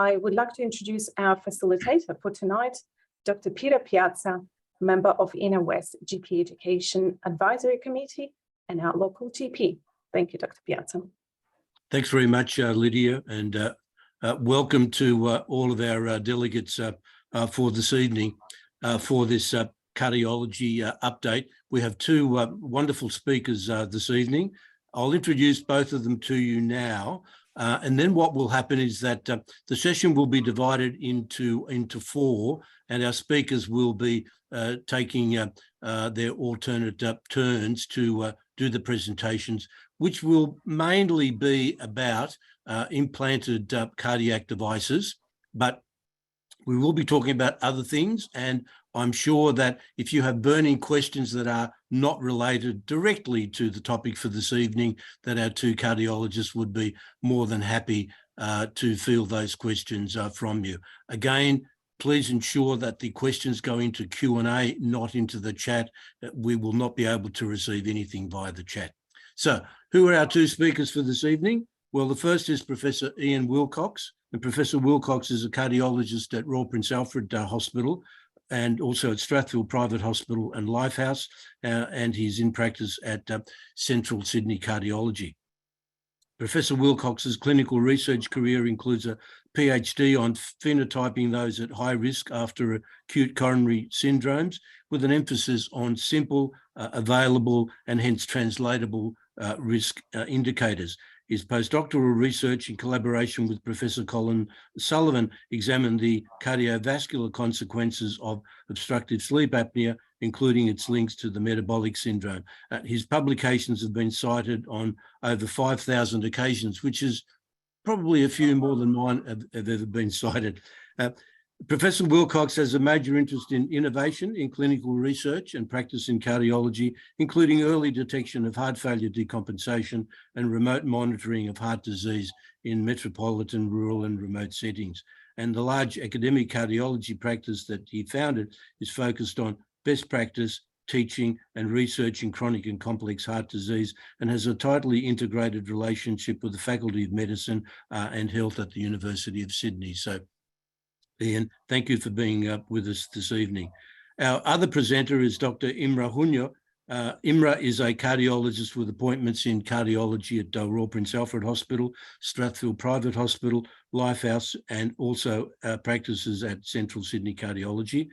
I would like to introduce our facilitator for tonight, Dr. Peter Piazza, member of Inner West GP Education Advisory Committee and our local GP. Thank you, Dr. Piazza. Thanks very much, Lydia, and welcome to all of our delegates for this evening for this cardiology update. We have two wonderful speakers this evening. I'll introduce both of them to you now, and then what will happen is that the session will be divided into four, and our speakers will be taking their alternate turns to do the presentations, which will mainly be about implanted cardiac devices, but we will be talking about other things, and I'm sure that if you have burning questions that are not related directly to the topic for this evening, that our two cardiologists would be more than happy to field those questions from you. Again, please ensure that the questions go into Q&A, not into the chat. We will not be able to receive anything via the chat. So, who are our two speakers for this evening? Well, the first is Professor Ian Wilcox, and Professor Wilcox is a cardiologist at Royal Prince Alfred Hospital and also at Strathfield Private Hospital and Lifehouse, and he's in practice at Central Sydney Cardiology. Professor Wilcox's clinical research career includes a PhD on phenotyping those at high risk after acute coronary syndromes, with an emphasis on simple, available, and hence translatable risk indicators. His postdoctoral research in collaboration with Professor Colin Sullivan examined the cardiovascular consequences of obstructive sleep apnea, including its links to the metabolic syndrome. His publications have been cited on over 5,000 occasions, which is probably a few more than mine have ever been cited. Professor Wilcox has a major interest in innovation in clinical research and practice in cardiology, including early detection of heart failure decompensation and remote monitoring of heart disease in metropolitan, rural and remote settings. And the large academic cardiology practice that he founded is focused on best practice, teaching and research in chronic and complex heart disease, and has a tightly integrated relationship with the Faculty of Medicine and Health at the University of Sydney. So, Ian, thank you for being with us this evening. Our other presenter is Dr. Imre Hunyor. Imre is a cardiologist with appointments in cardiology at Royal Prince Alfred Hospital, Strathfield Private Hospital, Lifehouse, and also practices at Central Sydney Cardiology.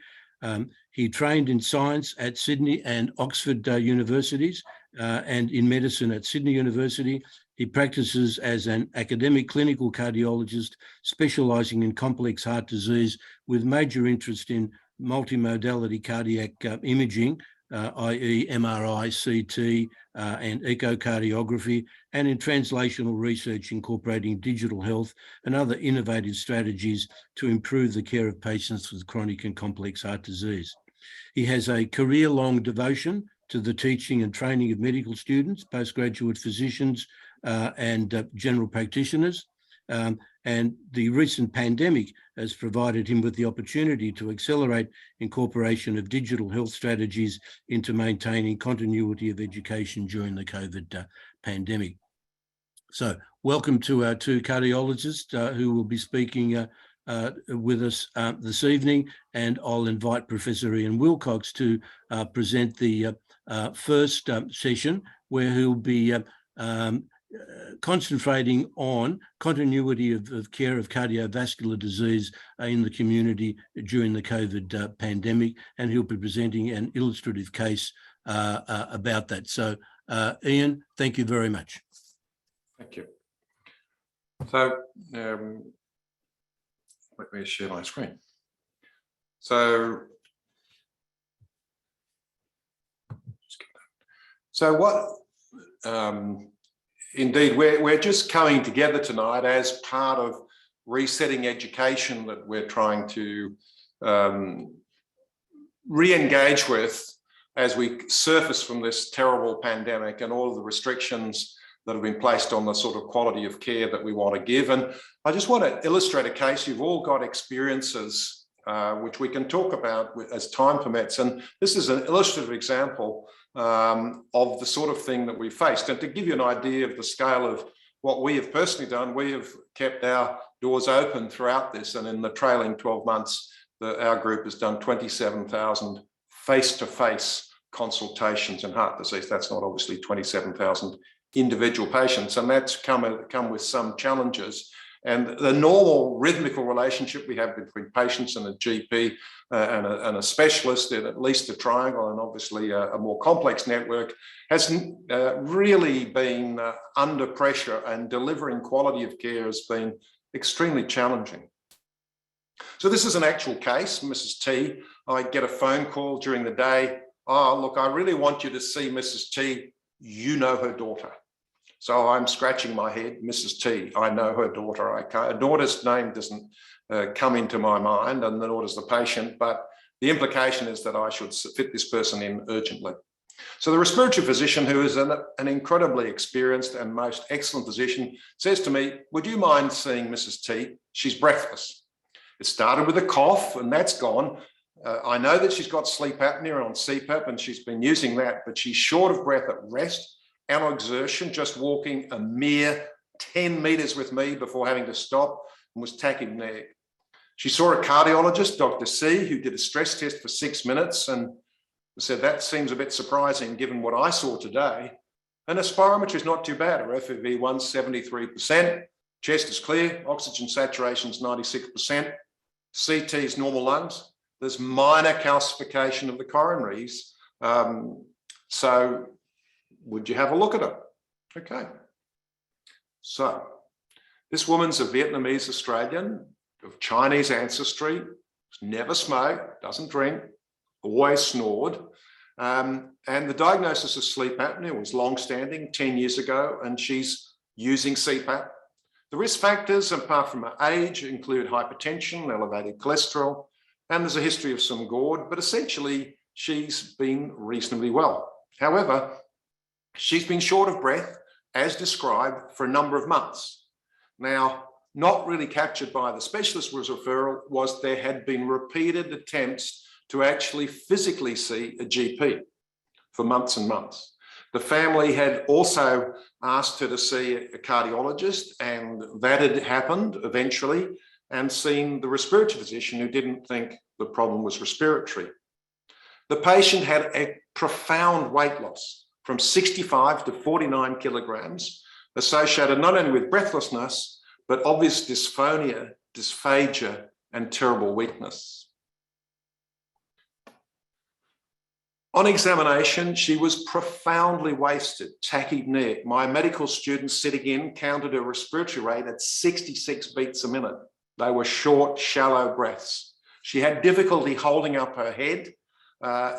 He trained in science at Sydney and Oxford universities and in medicine at Sydney University. He practices as an academic clinical cardiologist specialising in complex heart disease with major interest in multimodality cardiac imaging, i.e. MRI, CT and echocardiography, and in translational research incorporating digital health and other innovative strategies to improve the care of patients with chronic and complex heart disease. He has a career-long devotion to the teaching and training of medical students, postgraduate physicians, and general practitioners. And the recent pandemic has provided him with the opportunity to accelerate incorporation of digital health strategies into maintaining continuity of education during the COVID pandemic. So welcome to our two cardiologists who will be speaking with us this evening, and I'll invite Professor Ian Wilcox to present the first session, where he'll be concentrating on continuity of care of cardiovascular disease in the community during the COVID pandemic, and he'll be presenting an illustrative case about that. So, Ian, thank you very much. Thank you. So, let me share my screen. So what? Indeed, we're just coming together tonight as part of resetting education that we're trying to re-engage with as we surface from this terrible pandemic and all of the restrictions that have been placed on the sort of quality of care that we want to give. And I just want to illustrate a case. You've all got experiences which we can talk about as time permits. And this is an illustrative example of the sort of thing that we faced. And to give you an idea of the scale of what we have personally done, we have kept our doors open throughout this, and in the trailing 12 months, our group has done 27,000 face-to-face consultations in heart disease. That's not obviously 27,000 individual patients, and that's come with some challenges. And the normal rhythmical relationship we have between patients and a GP and a specialist in at least a triangle, and obviously a more complex network, has really been under pressure, and delivering quality of care has been extremely challenging. So this is an actual case, Mrs. T. I get a phone call during the day. Oh, look, I really want you to see Mrs. T. You know her daughter. So I'm scratching my head, Mrs. T, I know her daughter. Her daughter's name doesn't come into my mind, and nor does the patient, but the implication is that I should fit this person in urgently. So the respiratory physician, who is an incredibly experienced and most excellent physician, says to me, would you mind seeing Mrs. T? She's breathless. It started with a cough, and that's gone. I know that she's got sleep apnea on CPAP, and she's been using that, but she's short of breath at rest and exertion, just walking a mere 10 meters with me before having to stop, and was tachypneic. She saw a cardiologist, Dr. C, who did a stress test for 6 minutes and said, that seems a bit surprising given what I saw today. And her spirometry is not too bad. Her FEV1 73%, chest is clear, oxygen saturation is 96%, CT is normal lungs. There's minor calcification of the coronaries. So would you have a look at her? Okay. So this woman's a Vietnamese Australian of Chinese ancestry, never smoked, doesn't drink, always snored. And the diagnosis of sleep apnea was long-standing 10 years ago, and she's using CPAP. The risk factors, apart from her age, include hypertension, elevated cholesterol, and there's a history of some GORD, but essentially she's been reasonably well. However, she's been short of breath, as described, for a number of months. Now, not really captured by the specialist referral was there had been repeated attempts to actually physically see a GP for months and months. The family had also asked her to see a cardiologist, and that had happened eventually, and seen the respiratory physician who didn't think the problem was respiratory. The patient had a profound weight loss from 65 to 49 kilograms, associated not only with breathlessness, but obvious dysphonia, dysphagia, and terrible weakness. On examination, she was profoundly wasted, tachypneic. My medical students sitting in counted her respiratory rate at 66 beats a minute. They were short, shallow breaths. She had difficulty holding up her head.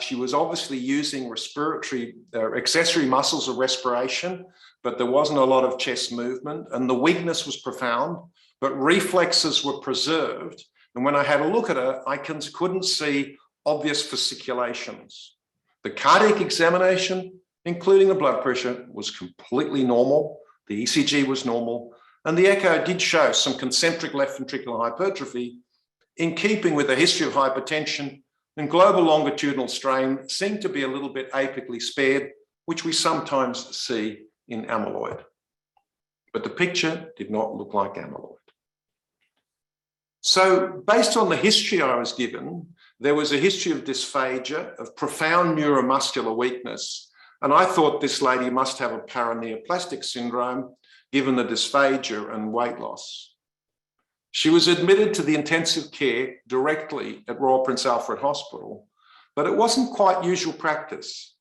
She was obviously using respiratory accessory muscles of respiration, but there wasn't a lot of chest movement, and the weakness was profound, but reflexes were preserved. And when I had a look at her, I couldn't see obvious fasciculations. The cardiac examination, including the blood pressure, was completely normal. The ECG was normal, and the echo did show some concentric left ventricular hypertrophy in keeping with a history of hypertension, and global longitudinal strain seemed to be a little bit apically spared, which we sometimes see in amyloid. But the picture did not look like amyloid. So based on the history I was given, there was a history of dysphagia, of profound neuromuscular weakness, and I thought this lady must have a paraneoplastic syndrome given the dysphagia and weight loss. She was admitted to the intensive care directly at Royal Prince Alfred Hospital, but it wasn't quite usual practice.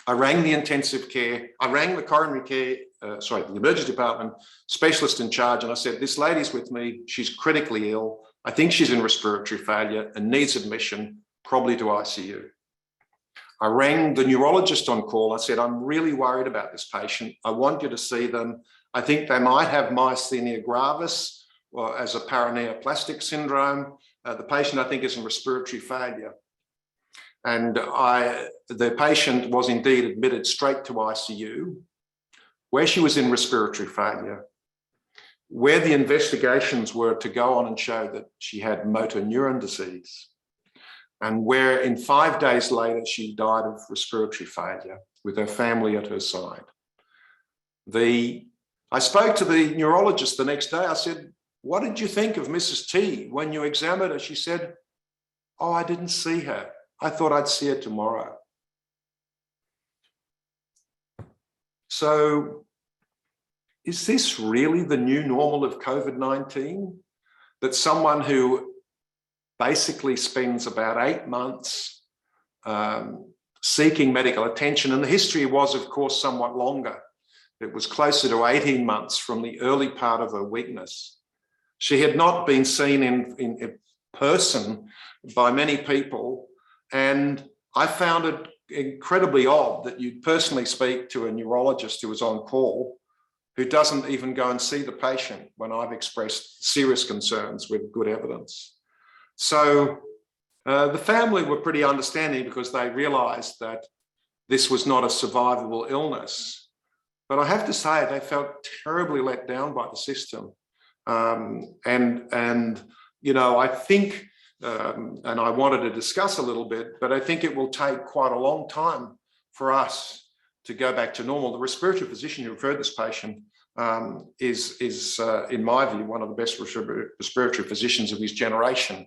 I rang the intensive care, I rang the coronary care, the emergency department specialist in charge, and I said, this lady's with me, she's critically ill, I think she's in respiratory failure and needs admission, probably to ICU. I rang the neurologist on call, I said, I'm really worried about this patient, I want you to see them, I think they might have myasthenia gravis, or as a paraneoplastic syndrome. The patient, I think, is in respiratory failure. And the patient was indeed admitted straight to ICU, where she was in respiratory failure, where the investigations were to go on and show that she had motor neuron disease, and where in 5 days later, she died of respiratory failure with her family at her side. I spoke to the neurologist the next day. I said, what did you think of Mrs. T when you examined her? She said, oh, I didn't see her. I thought I'd see her tomorrow. So is this really the new normal of COVID-19? That someone who basically spends about 8 months seeking medical attention, and the history was, of course, somewhat longer. It was closer to 18 months from the early part of her weakness. She had not been seen in person by many people, and I found it incredibly odd that you'd personally speak to a neurologist who was on call, who doesn't even go and see the patient when I've expressed serious concerns with good evidence. So the family were pretty understanding because they realized that this was not a survivable illness. But I have to say, they felt terribly let down by the system. And you know, I think, and I wanted to discuss a little bit, but I think it will take quite a long time for us to go back to normal. The respiratory physician who referred this patient is in my view, one of the best respiratory physicians of his generation.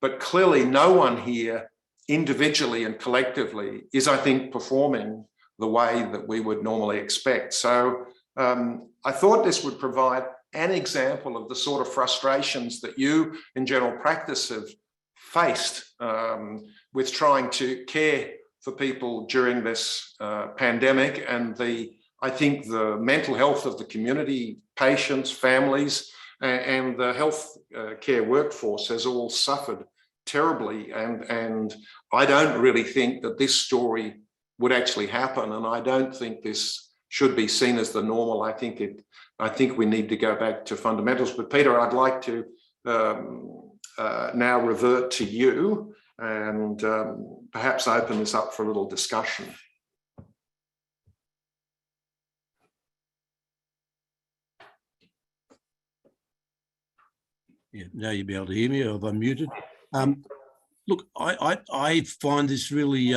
But clearly no one here individually and collectively is, I think, performing the way that we would normally expect. So I thought this would provide an example of the sort of frustrations that you in general practice have faced with trying to care for people during this pandemic, and I think the mental health of the community, patients, families, and the health care workforce has all suffered terribly. And I don't really think that this story would actually happen. And I don't think this should be seen as the normal. I think we need to go back to fundamentals. But Peter, I'd like to now revert to you and perhaps open this up for a little discussion. Yeah, now you'll be able to hear me. I've unmuted. Look, I find this really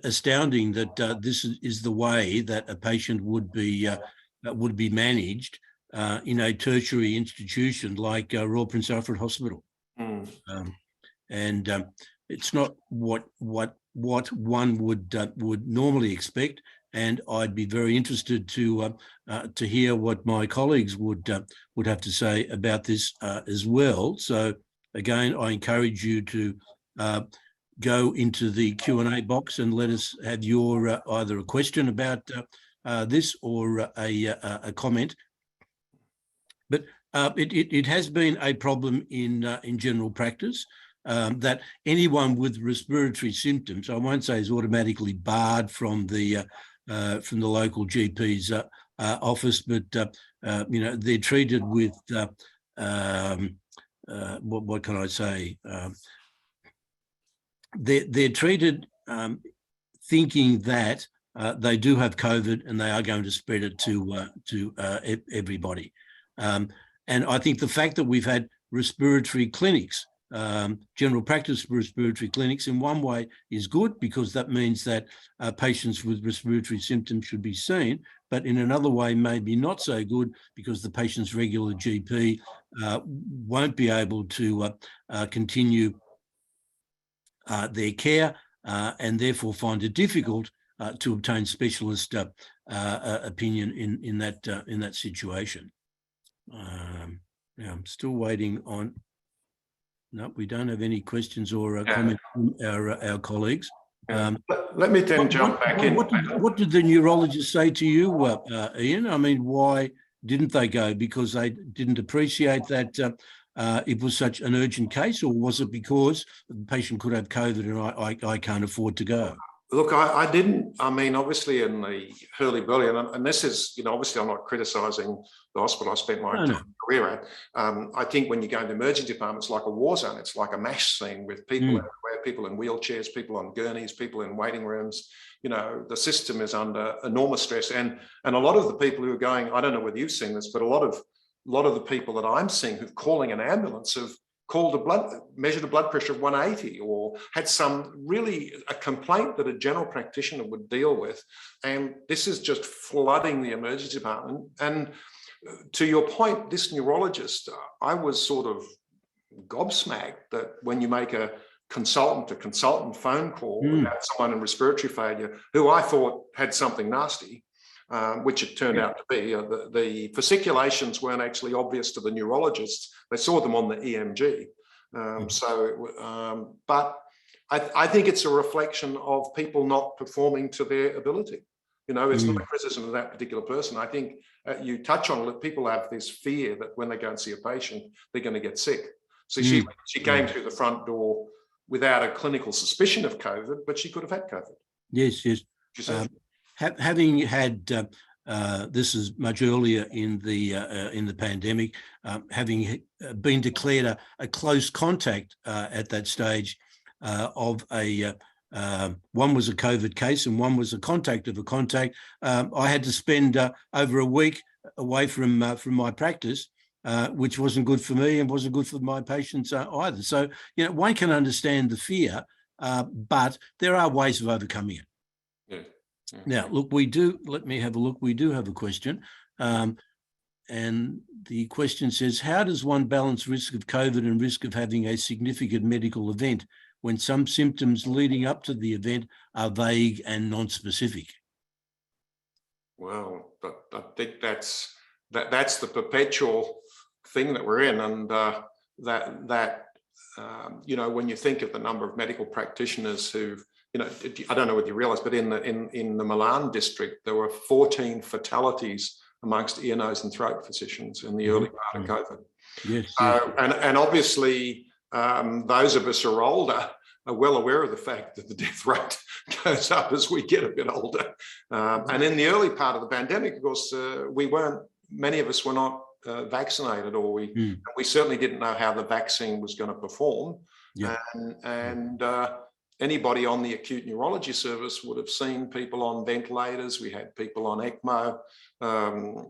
astounding that this is the way that a patient would be managed in a tertiary institution like Royal Prince Alfred Hospital. And it's not what one would normally expect. And I'd be very interested to hear what my colleagues would have to say about this as well. So again, I encourage you to go into the Q&A box and let us have your either a question about this or a comment. But it has been a problem in general practice. That anyone with respiratory symptoms, I won't say is automatically barred from the local GP's office, but you know, they're treated with what can I say? They're treated thinking that they do have COVID and they are going to spread it to everybody. And I think the fact that we've had respiratory clinics, general practice respiratory clinics, in one way is good because that means that patients with respiratory symptoms should be seen, but in another way maybe not so good because the patient's regular GP won't be able to continue their care and therefore find it difficult to obtain specialist opinion in that situation. Now I'm still waiting on. No, we don't have any questions or comments from our colleagues. Let me then jump back in. What did the neurologist say to you, Ian? I mean, why didn't they go? Because they didn't appreciate that it was such an urgent case, or was it because the patient could have COVID and I can't afford to go? Look, I didn't. I mean, obviously in the hurly-burly, and this is, you know, obviously I'm not criticising the hospital I spent my entire career at. I think when you go into the emergency department, it's like a war zone. It's like a MASH scene with people everywhere, people in wheelchairs, people on gurneys, people in waiting rooms. You know, the system is under enormous stress. And a lot of the people who are going, I don't know whether you've seen this, but a lot of the people that I'm seeing who've calling an ambulance have measured a blood pressure of 180 or had a complaint that a general practitioner would deal with. And this is just flooding the emergency department. And to your point, this neurologist, I was sort of gobsmacked that when you make a consultant phone call about someone in respiratory failure who I thought had something nasty, which it turned out to be, the fasciculations weren't actually obvious to the neurologists. They saw them on the EMG. But I think it's a reflection of people not performing to their ability. You know, it's not a criticism of that particular person. I think you touch on it, people have this fear that when they go and see a patient, they're going to get sick. So she came through the front door without a clinical suspicion of COVID, but she could have had COVID. Yes, yes. Having had this is much earlier in the pandemic, having been declared a close contact at that stage of a one was a COVID case and one was a contact of a contact. I had to spend over a week away from my practice, which wasn't good for me and wasn't good for my patients either. So, you know, one can understand the fear, but there are ways of overcoming it. Yeah. Yeah. Now, look, let me have a look. We do have a question. And the question says, how does one balance risk of COVID and risk of having a significant medical event when some symptoms leading up to the event are vague and non-specific? Well, but I think that's the perpetual thing that we're in, and you know, when you think of the number of medical practitioners who've, you know, I don't know whether you realise, but in the Milan district there were 14 fatalities amongst ear, nose, and throat physicians in the early part of COVID. Yes. And obviously those of us who are older are well aware of the fact that the death rate goes up as we get a bit older. And in the early part of the pandemic, of course, many of us were not vaccinated, or we certainly didn't know how the vaccine was going to perform. Yeah. And anybody on the acute neurology service would have seen people on ventilators. We had people on ECMO.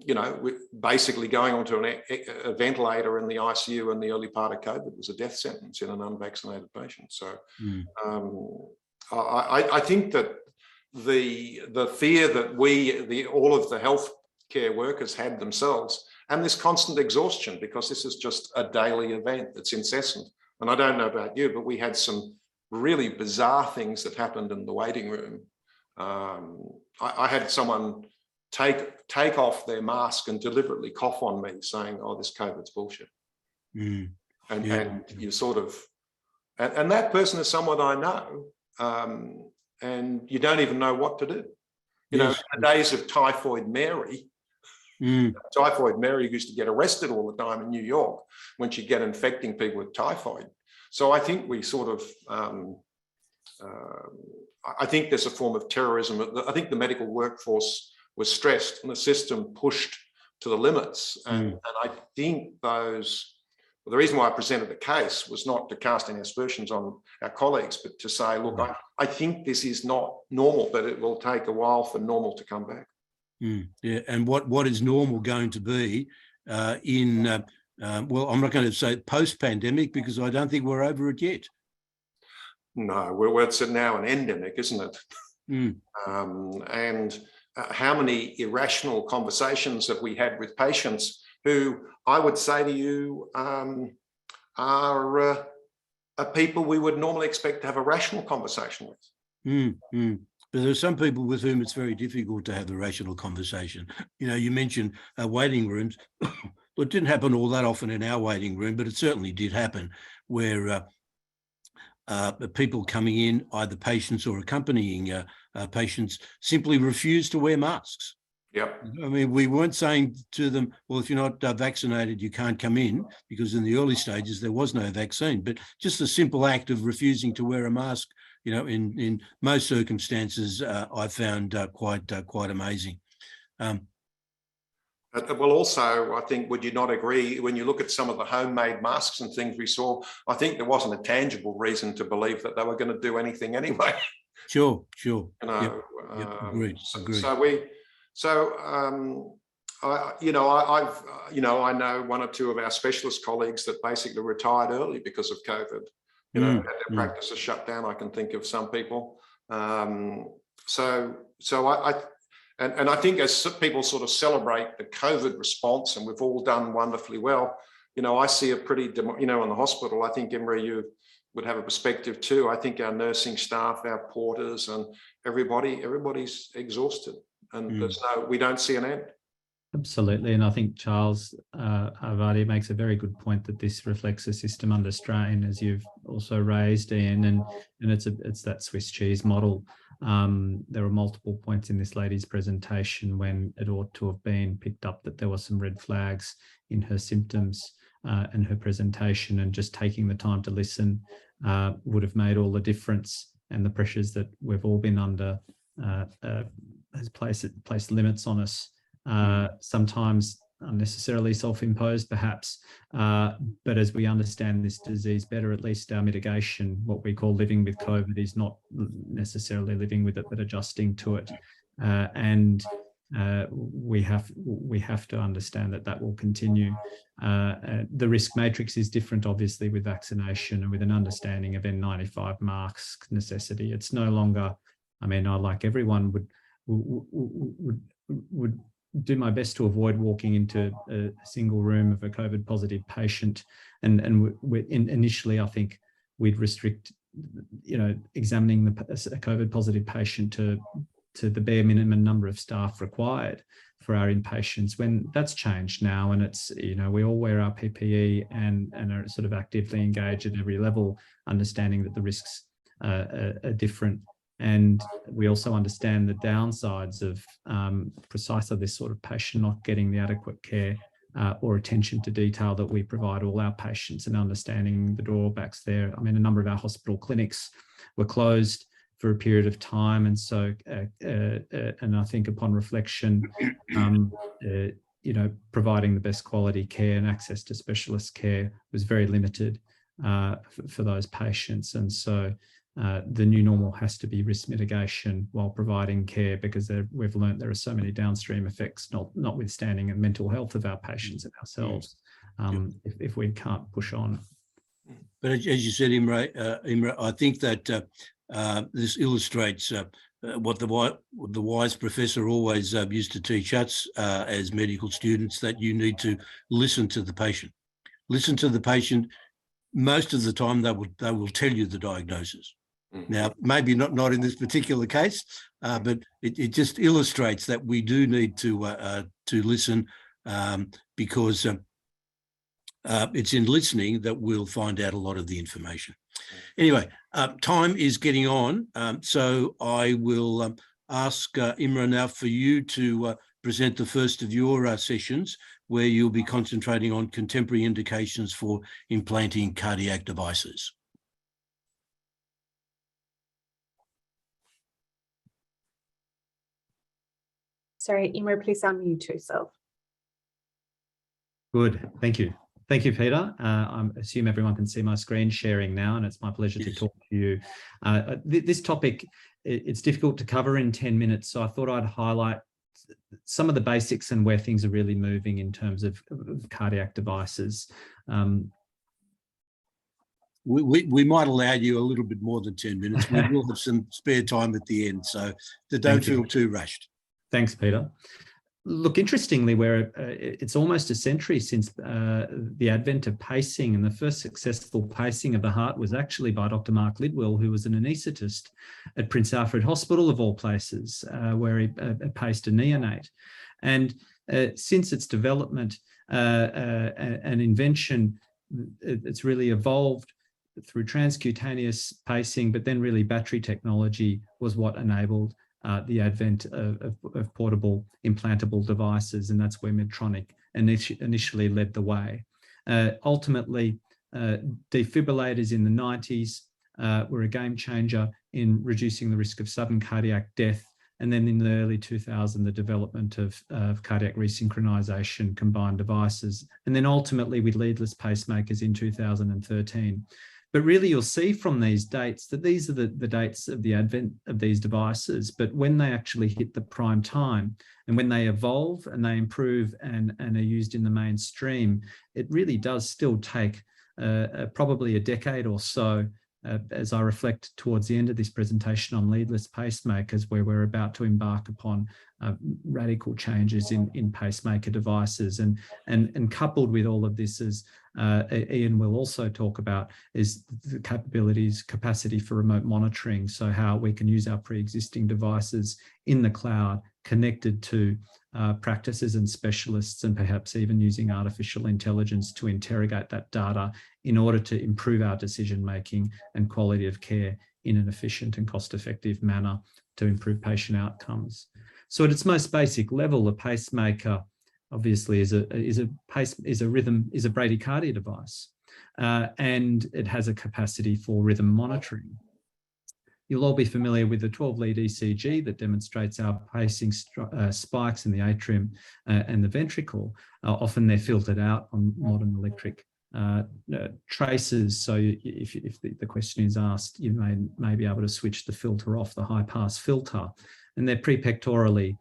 You know, basically going onto a ventilator in the ICU in the early part of COVID was a death sentence in an unvaccinated patient. So I think that the fear that all of the healthcare workers had themselves, and this constant exhaustion, because this is just a daily event that's incessant. And I don't know about you, but we had some really bizarre things that happened in the waiting room. I had someone take off their mask and deliberately cough on me, saying, "Oh, this COVID's bullshit." And you sort of, and that person is someone I know, and you don't even know what to do. You know, in the days of Typhoid Mary, Typhoid Mary used to get arrested all the time in New York when she'd get infecting people with typhoid. So I think we sort of, I think there's a form of terrorism. I think the medical workforce was stressed and the system pushed to the limits. And I think the reason why I presented the case was not to cast any aspersions on our colleagues, but to say, look, I think this is not normal, but it will take a while for normal to come back. Yeah, and what is normal going to be well, I'm not going to say post-pandemic, because I don't think we're over it yet. No, it's now an endemic, isn't it? And how many irrational conversations have we had with patients who I would say to you are people we would normally expect to have a rational conversation with. But there are some people with whom it's very difficult to have a rational conversation. You know, you mentioned waiting rooms. Well, it didn't happen all that often in our waiting room, but it certainly did happen where people coming in, either patients or accompanying patients, simply refused to wear masks. Yep. I mean, we weren't saying to them, well, if you're not vaccinated, you can't come in, because in the early stages there was no vaccine. But just the simple act of refusing to wear a mask, you know, in most circumstances, I found quite amazing. Well, also, I think, would you not agree, when you look at some of the homemade masks and things we saw, I think there wasn't a tangible reason to believe that they were going to do anything anyway. Sure. You know, Agreed. I know one or two of our specialist colleagues that basically retired early because of COVID. You know, had their practices shut down. I can think of some people. And I think as people sort of celebrate the COVID response, and we've all done wonderfully well, I see a pretty, in the hospital, I think, Imre, you would have a perspective too. I think our nursing staff, our porters, and everybody's exhausted, and we don't see an end. Absolutely. And I think Charles Avadi makes a very good point that this reflects a system under strain, as you've also raised, Ian, and it's that Swiss cheese model. There were multiple points in this lady's presentation when it ought to have been picked up that there were some red flags in her symptoms and her presentation, and just taking the time to listen would have made all the difference. And the pressures that we've all been under has placed limits on us. Sometimes unnecessarily self-imposed, perhaps, but as we understand this disease better, at least our mitigation, what we call living with COVID, is not necessarily living with it, but adjusting to it. And we have to understand that will continue. The risk matrix is different, obviously, with vaccination and with an understanding of N95 mask necessity. It's no longer, I like everyone would do my best to avoid walking into a single room of a COVID positive patient. And initially, I think we'd restrict, examining a COVID positive patient to the bare minimum number of staff required for our inpatients, when that's changed now. And it's, we all wear our PPE and are sort of actively engaged at every level, understanding that the risks are different. And we also understand the downsides of precisely this sort of patient not getting the adequate care or attention to detail that we provide all our patients, and understanding the drawbacks there. A number of our hospital clinics were closed for a period of time. And so, and I think upon reflection, providing the best quality care and access to specialist care was very limited for those patients. And so, the new normal has to be risk mitigation while providing care, because we've learned there are so many downstream effects, notwithstanding the mental health of our patients and ourselves, if we can't push on. But as you said, Imre, I think that this illustrates what the wise professor always used to teach us as medical students, that you need to listen to the patient. Listen to the patient. Most of the time, they will tell you the diagnosis. Now, maybe not in this particular case, but it just illustrates that we do need to listen, because it's in listening that we'll find out a lot of the information. Anyway, time is getting on, so I will ask Imre now for you to present the first of your sessions, where you'll be concentrating on contemporary indications for implanting cardiac devices. Sorry, Imre, please unmute yourself. Good, thank you. Thank you, Peter. I assume everyone can see my screen sharing now, and it's my pleasure to talk to you. This topic, it's difficult to cover in 10 minutes, so I thought I'd highlight some of the basics and where things are really moving in terms of cardiac devices. We might allow you a little bit more than 10 minutes. We will have some spare time at the end, so don't feel too rushed. Thanks, Peter. Look, interestingly, it's almost a century since the advent of pacing, and the first successful pacing of the heart was actually by Dr. Mark Lidwell, who was an anaesthetist at Prince Alfred Hospital, of all places, where he paced a neonate. And since its development and invention, it's really evolved through transcutaneous pacing, but then really battery technology was what enabled the advent of portable implantable devices, and that's where Medtronic initially led the way. Ultimately, defibrillators in the 90s were a game changer in reducing the risk of sudden cardiac death, and then in the early 2000s, the development of cardiac resynchronization combined devices, and then ultimately with leadless pacemakers in 2013. But really, you'll see from these dates that these are the dates of the advent of these devices. But when they actually hit the prime time, and when they evolve and they improve and are used in the mainstream, it really does still take probably a decade or so as I reflect towards the end of this presentation on leadless pacemakers, where we're about to embark upon radical changes in pacemaker devices. And coupled with all of this, as Ian will also talk about, is the capacity for remote monitoring. So how we can use our pre-existing devices in the cloud, connected to practices and specialists, and perhaps even using artificial intelligence to interrogate that data in order to improve our decision-making and quality of care in an efficient and cost-effective manner to improve patient outcomes. So at its most basic level, a pacemaker obviously is a bradycardia device, and it has a capacity for rhythm monitoring. You'll all be familiar with the 12-lead ECG that demonstrates our pacing spikes in the atrium and the ventricle. Often they're filtered out on modern electric traces. So if the question is asked, you may be able to switch the filter off, the high-pass filter. And they're prepectorally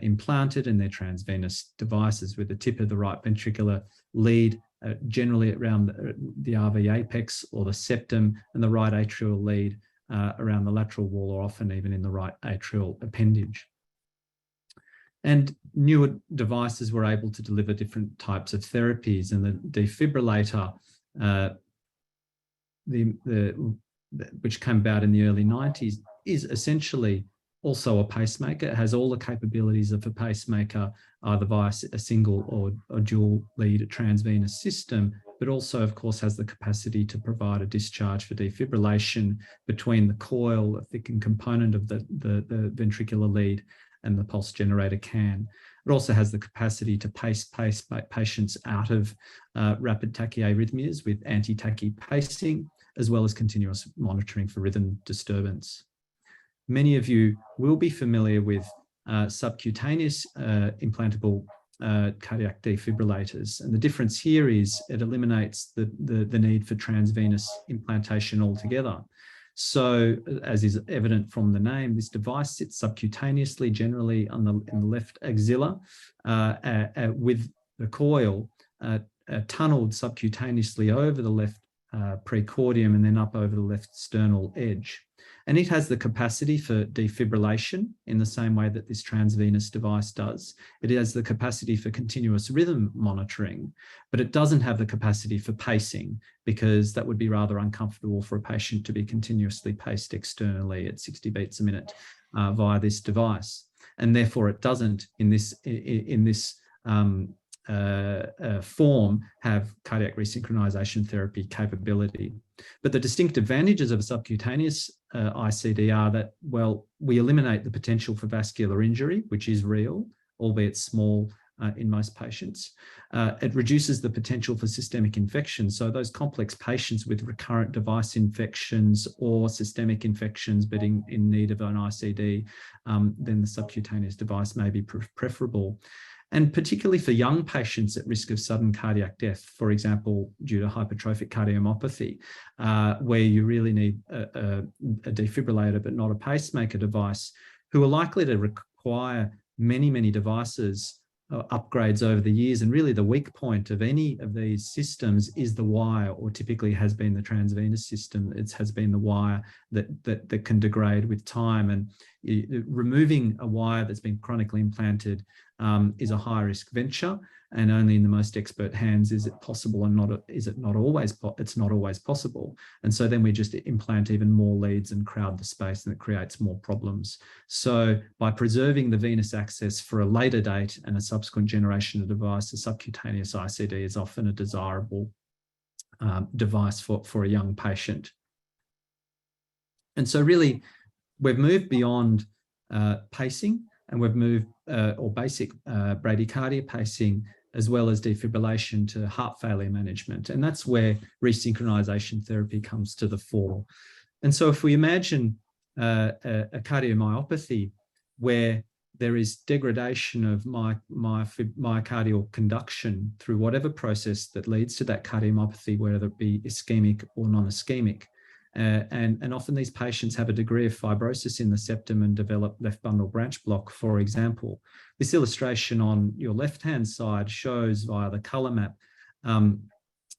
implanted, and they're transvenous devices with the tip of the right ventricular lead generally around the RV apex or the septum, and the right atrial lead around the lateral wall, or often even in the right atrial appendage. And newer devices were able to deliver different types of therapies, and the defibrillator, which came about in the early 90s, is essentially also a pacemaker. It has all the capabilities of a pacemaker, either via a single or dual lead transvenous system, but also, of course, has the capacity to provide a discharge for defibrillation between the coil, a thickened component of the ventricular lead, and the pulse generator can. It also has the capacity to pace patients out of rapid tachyarrhythmias with anti-tachy pacing, as well as continuous monitoring for rhythm disturbance. Many of you will be familiar with subcutaneous implantable cardiac defibrillators. And the difference here is it eliminates the need for transvenous implantation altogether. So, as is evident from the name, this device sits subcutaneously, generally in the left axilla, with the coil tunneled subcutaneously over the left precordium and then up over the left sternal edge. And it has the capacity for defibrillation in the same way that this transvenous device does. It has the capacity for continuous rhythm monitoring, but it doesn't have the capacity for pacing, because that would be rather uncomfortable for a patient to be continuously paced externally at 60 beats a minute via this device. And therefore it doesn't, in this form, have cardiac resynchronization therapy capability. But the distinct advantages of a subcutaneous ICD are that, well, we eliminate the potential for vascular injury, which is real, albeit small in most patients. It reduces the potential for systemic infection. So those complex patients with recurrent device infections or systemic infections, but in need of an ICD, then the subcutaneous device may be preferable. And particularly for young patients at risk of sudden cardiac death, for example, due to hypertrophic cardiomyopathy, where you really need a defibrillator but not a pacemaker device, who are likely to require many devices, upgrades over the years. And really the weak point of any of these systems is the wire, or typically has been the transvenous system. It has been the wire that can degrade with time. And removing a wire that's been chronically implanted is a high risk venture, and only in the most expert hands is it possible, and it's not always possible. And so then we just implant even more leads and crowd the space, and it creates more problems. So by preserving the venous access for a later date and a subsequent generation of device, a subcutaneous ICD is often a desirable device for a young patient. And so really we've moved beyond pacing, and we've moved or basic bradycardia pacing, as well as defibrillation, to heart failure management. And that's where resynchronization therapy comes to the fore. And so if we imagine a cardiomyopathy where there is degradation of myocardial conduction through whatever process that leads to that cardiomyopathy, whether it be ischemic or non-ischemic, and often these patients have a degree of fibrosis in the septum and develop left bundle branch block, for example. This illustration on your left-hand side shows via the color map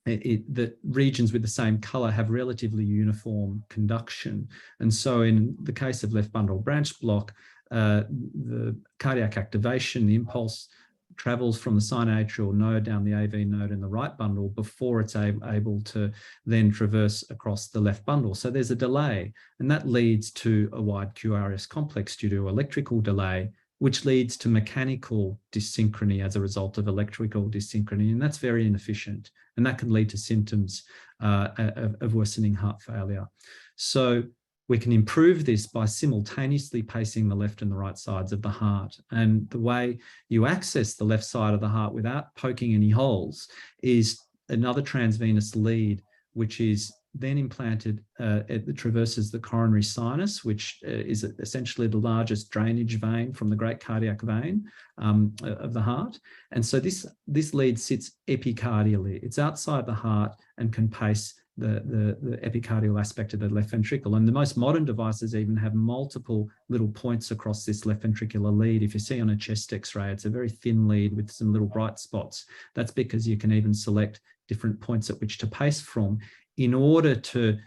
that regions with the same color have relatively uniform conduction. And so in the case of left bundle branch block, the cardiac activation, the impulse travels from the sinoatrial node down the AV node in the right bundle before it's able to then traverse across the left bundle. So there's a delay, and that leads to a wide QRS complex due to electrical delay, which leads to mechanical dyssynchrony as a result of electrical dyssynchrony, and that's very inefficient, and that can lead to symptoms of worsening heart failure. So we can improve this by simultaneously pacing the left and the right sides of the heart. And the way you access the left side of the heart without poking any holes is another transvenous lead, which is then implanted. It traverses the coronary sinus, which is essentially the largest drainage vein from the great cardiac vein of the heart. And so this lead sits epicardially. It's outside the heart and can pace the epicardial aspect of the left ventricle. And the most modern devices even have multiple little points across this left ventricular lead. If you see on a chest X-ray, it's a very thin lead with some little bright spots. That's because you can even select different points at which to pace from in order to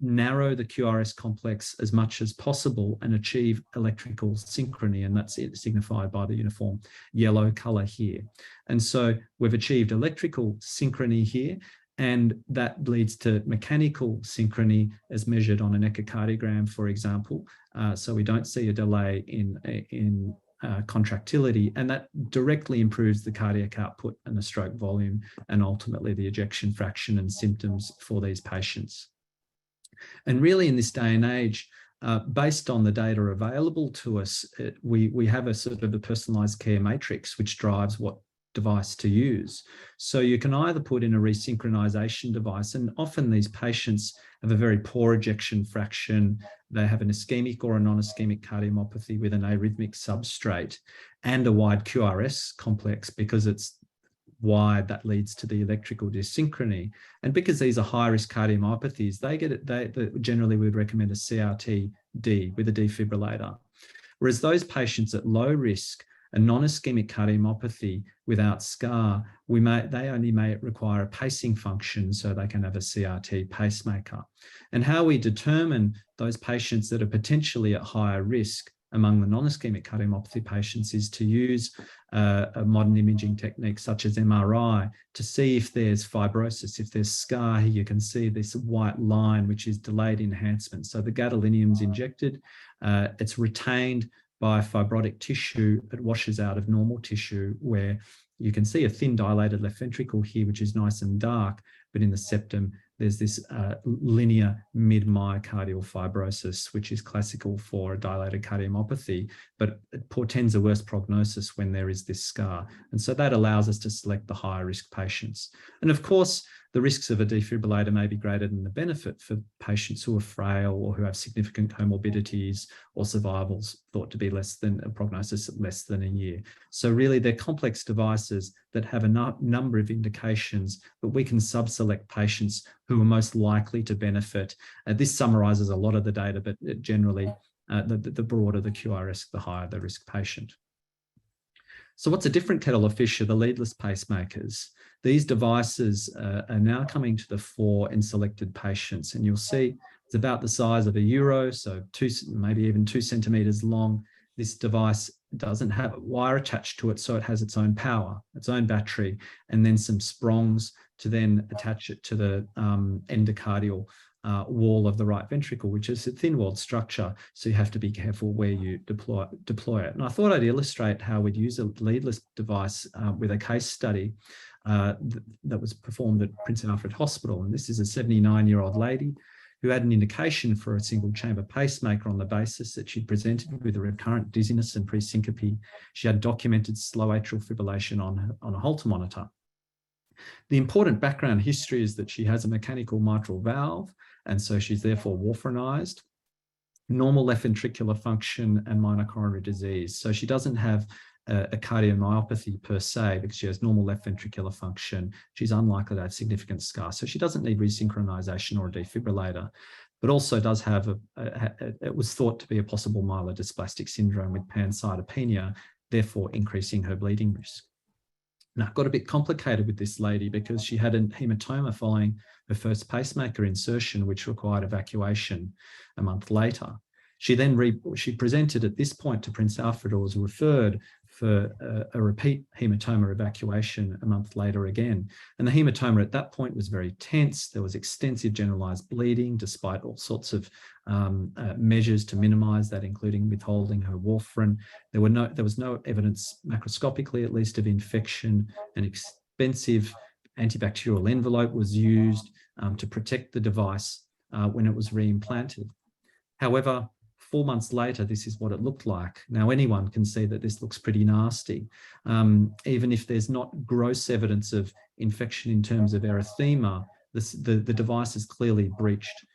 narrow the QRS complex as much as possible and achieve electrical synchrony, and that's signified by the uniform yellow color here. And so we've achieved electrical synchrony here, and that leads to mechanical synchrony as measured on an echocardiogram, for example. So we don't see a delay in contractility, and that directly improves the cardiac output and the stroke volume, and ultimately the ejection fraction and symptoms for these patients. And really in this day and age, based on the data available to us, we have a sort of a personalized care matrix which drives what device to use. So you can either put in a resynchronization device, and often these patients have a very poor ejection fraction. They have an ischemic or a non-ischemic cardiomyopathy with an arrhythmic substrate and a wide QRS complex. Because it's wide, that leads to the electrical dyssynchrony. And because these are high-risk cardiomyopathies, they generally would recommend a CRT-D with a defibrillator. Whereas those patients at low risk, a non-ischemic cardiomyopathy without scar, they only may require a pacing function, so they can have a CRT pacemaker. And how we determine those patients that are potentially at higher risk among the non-ischemic cardiomyopathy patients is to use a modern imaging technique such as MRI to see if there's fibrosis. If there's scar here, you can see this white line, which is delayed enhancement. So the gadolinium's injected, it's retained by fibrotic tissue. It washes out of normal tissue, where you can see a thin dilated left ventricle here, which is nice and dark, but in the septum, there's this linear mid-myocardial fibrosis, which is classical for a dilated cardiomyopathy, but it portends a worse prognosis when there is this scar. And so that allows us to select the higher risk patients. And of course, the risks of a defibrillator may be greater than the benefit for patients who are frail or who have significant comorbidities, or survivals thought to be less than a prognosis less than a year. So really, they're complex devices that have a number of indications, but we can subselect patients who are most likely to benefit. This summarizes a lot of the data, but generally, the broader the QRS, the higher the risk patient. So what's a different kettle of fish are the leadless pacemakers. These devices are now coming to the fore in selected patients, and you'll see it's about the size of a euro, so maybe even 2 centimeters long. This device doesn't have a wire attached to it, so it has its own power, its own battery, and then some sprongs to then attach it to the endocardial wall of the right ventricle, which is a thin-walled structure, so you have to be careful where you deploy it. And I thought I'd illustrate how we'd use a leadless device with a case study that was performed at Prince Alfred Hospital. And this is a 79-year-old lady who had an indication for a single chamber pacemaker on the basis that she'd presented with a recurrent dizziness and pre-syncope. She had documented slow atrial fibrillation on a Holter monitor. The important background history is that she has a mechanical mitral valve, and so she's therefore warfarinized, normal left ventricular function, and minor coronary disease. So she doesn't have a cardiomyopathy per se, because she has normal left ventricular function. She's unlikely to have significant scar, so she doesn't need resynchronization or a defibrillator, but also does have it was thought to be a possible myelodysplastic syndrome with pancytopenia, therefore increasing her bleeding risk. Now, it got a bit complicated with this lady because she had a hematoma following her first pacemaker insertion, which required evacuation a month later. She then she presented at this point to Prince Alfred, or was referred for a repeat hematoma evacuation a month later again. And the hematoma at that point was very tense. There was extensive generalized bleeding, despite all sorts of measures to minimize that, including withholding her warfarin. There was no evidence, macroscopically at least, of infection. An expensive antibacterial envelope was used to protect the device when it was reimplanted. However, 4 months later, this is what it looked like. Now, anyone can see that this looks pretty nasty. Even if there's not gross evidence of infection in terms of erythema, the device has clearly breached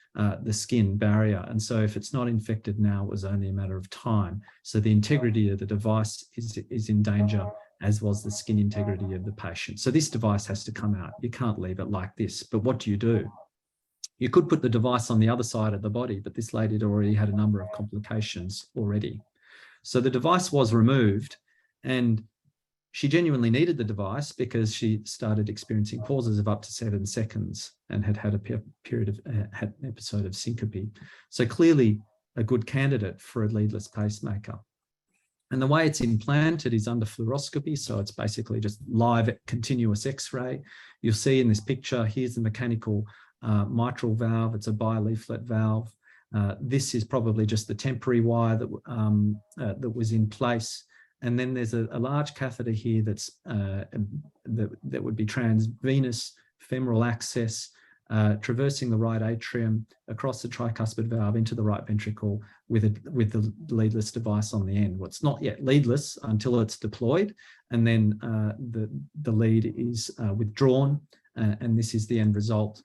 the skin barrier. And so if it's not infected now, it was only a matter of time. So the integrity of the device is in danger, as was the skin integrity of the patient. So this device has to come out. You can't leave it like this. But what do? You could put the device on the other side of the body, but this lady had already had a number of complications already. So the device was removed, and she genuinely needed the device because she started experiencing pauses of up to 7 seconds and had a period of had an episode of syncope. So clearly a good candidate for a leadless pacemaker. And the way it's implanted is under fluoroscopy. So it's basically just live continuous X-ray. You'll see in this picture, here's the mechanical mitral valve. It's a bileaflet valve. This is probably just the temporary wire that was in place. And then there's a large catheter here that would be transvenous femoral access, traversing the right atrium across the tricuspid valve into the right ventricle with the leadless device on the end. Well, it's not yet leadless until it's deployed, and then the lead is withdrawn, and this is the end result,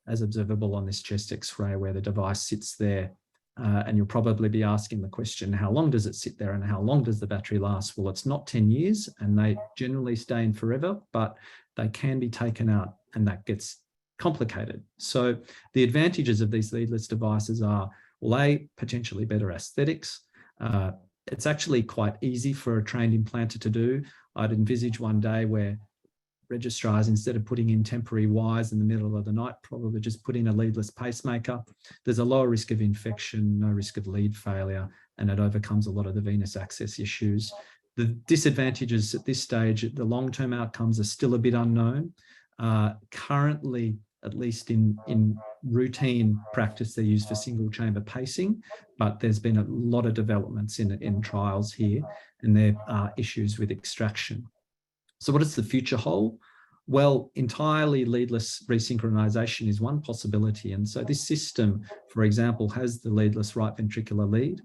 as observable on this chest X-ray, where the device sits there. And you'll probably be asking the question, how long does it sit there and how long does the battery last? Well, it's not 10 years and they generally stay in forever, but they can be taken out, and that gets complicated. So the advantages of these leadless devices are, well, A, potentially better aesthetics. It's actually quite easy for a trained implanter to do. I'd envisage one day where registrars, instead of putting in temporary wires in the middle of the night, probably just put in a leadless pacemaker. There's a lower risk of infection, no risk of lead failure, and it overcomes a lot of the venous access issues. The disadvantages at this stage, the long-term outcomes are still a bit unknown. Currently, at least in routine practice, they're used for single chamber pacing, but there's been a lot of developments in trials here, and there are issues with extraction. So what does the future hold? Well, entirely leadless resynchronization is one possibility. And so this system, for example, has the leadless right ventricular lead,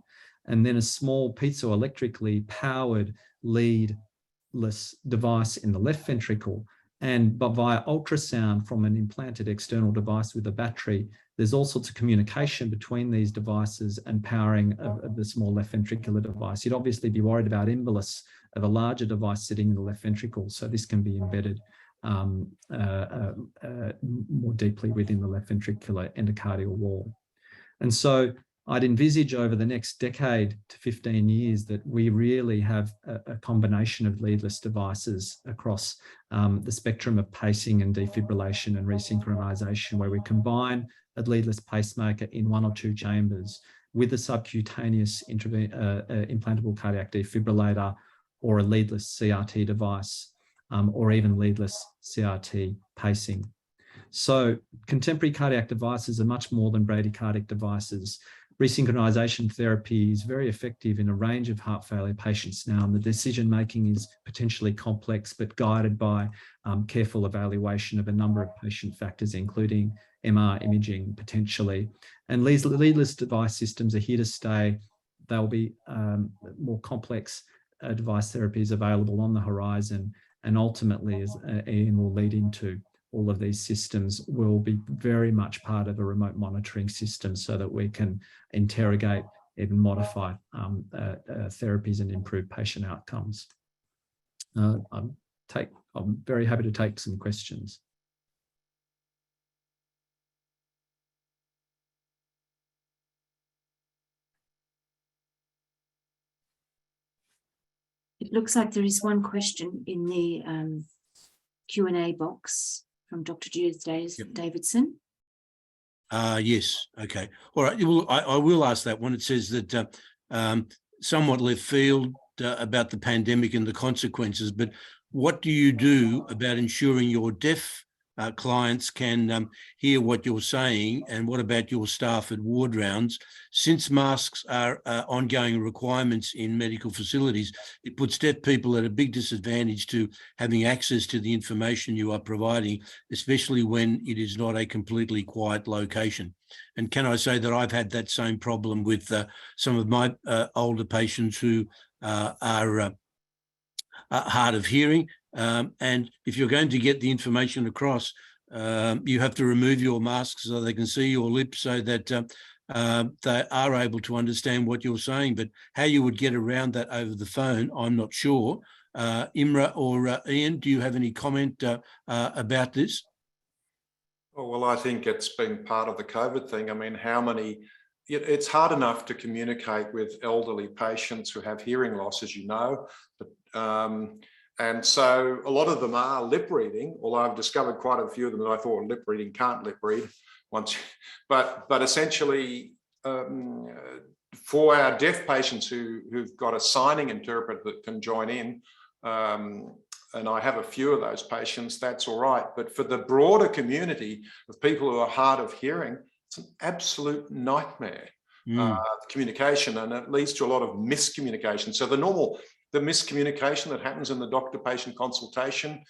and then a small piezoelectrically powered leadless device in the left ventricle. And but via ultrasound from an implanted external device with a battery, there's all sorts of communication between these devices and powering of the small left ventricular device. You'd obviously be worried about embolus of a larger device sitting in the left ventricle. So this can be embedded more deeply within the left ventricular endocardial wall. And so I'd envisage over the next decade to 15 years that we really have a combination of leadless devices across the spectrum of pacing and defibrillation and resynchronization, where we combine a leadless pacemaker in 1 or 2 chambers with a subcutaneous implantable cardiac defibrillator, or a leadless CRT device, or even leadless CRT pacing. So contemporary cardiac devices are much more than bradycardic devices. Resynchronization therapy is very effective in a range of heart failure patients now, and the decision-making is potentially complex, but guided by careful evaluation of a number of patient factors, including MR imaging potentially. And leadless device systems are here to stay. They'll be more complex device therapies available on the horizon, and ultimately, as Ian will lead into, all of these systems will be very much part of a remote monitoring system so that we can interrogate, even modify therapies and improve patient outcomes. I'm very happy to take some questions. It looks like there is one question in the Q&A box from Dr. Judith Davidson. Yes. Okay. All right. Well, I will ask that one. It says that somewhat left field about the pandemic and the consequences, but what do you do about ensuring your deaf clients can hear what you're saying, and what about your staff at ward rounds? Since masks are ongoing requirements in medical facilities, it puts deaf people at a big disadvantage to having access to the information you are providing, especially when it is not a completely quiet location. And can I say that I've had that same problem with some of my older patients who are hard of hearing. And if you're going to get the information across, you have to remove your mask so they can see your lips, so that they are able to understand what you're saying. But how you would get around that over the phone, I'm not sure. Imre or Ian, do you have any comment about this? Oh, well, I think it's been part of the COVID thing. I mean, it's hard enough to communicate with elderly patients who have hearing loss, as you know. And so a lot of them are lip reading, although I've discovered quite a few of them that I thought lip reading can't lip read once. But essentially, for our deaf patients who've got a signing interpreter that can join in, and I have a few of those patients, that's all right. But for the broader community of people who are hard of hearing, it's an absolute nightmare, communication, and it leads to a lot of miscommunication. So the miscommunication that happens in the doctor-patient consultation,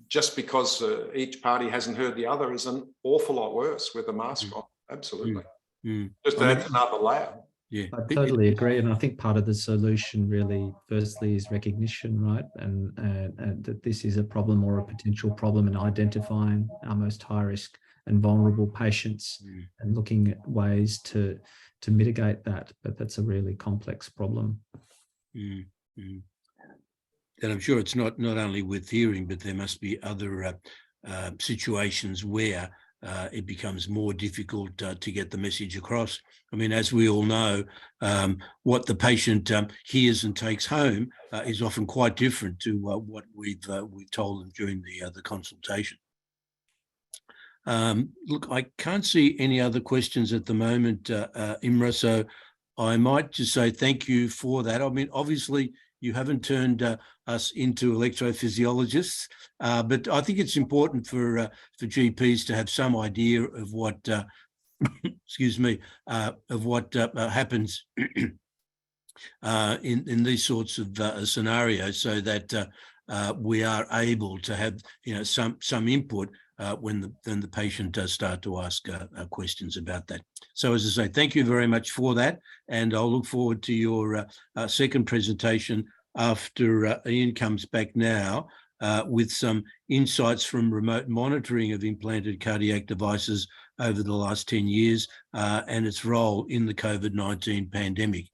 just because each party hasn't heard the other, is an awful lot worse with a mask on. Absolutely. Just adds another layer. Yeah, I totally agree. And I think part of the solution really, firstly, is recognition, right? And that this is a problem or a potential problem, and identifying our most high risk and vulnerable patients and looking at ways to mitigate that. But that's a really complex problem. And I'm sure it's not only with hearing, but there must be other situations where it becomes more difficult to get the message across. I mean, as we all know, what the patient hears and takes home is often quite different to what we've told them during the consultation. Look, I can't see any other questions at the moment, Imre, so I might just say thank you for that. I mean, obviously, you haven't turned us into electrophysiologists, but I think it's important for GPs to have some idea of what, excuse me, of what happens in these sorts of scenarios, so that we are able to have, some input when the patient does start to ask questions about that. So, as I say, thank you very much for that, and I'll look forward to your second presentation after Ian comes back now with some insights from remote monitoring of implanted cardiac devices over the last 10 years and its role in the COVID-19 pandemic.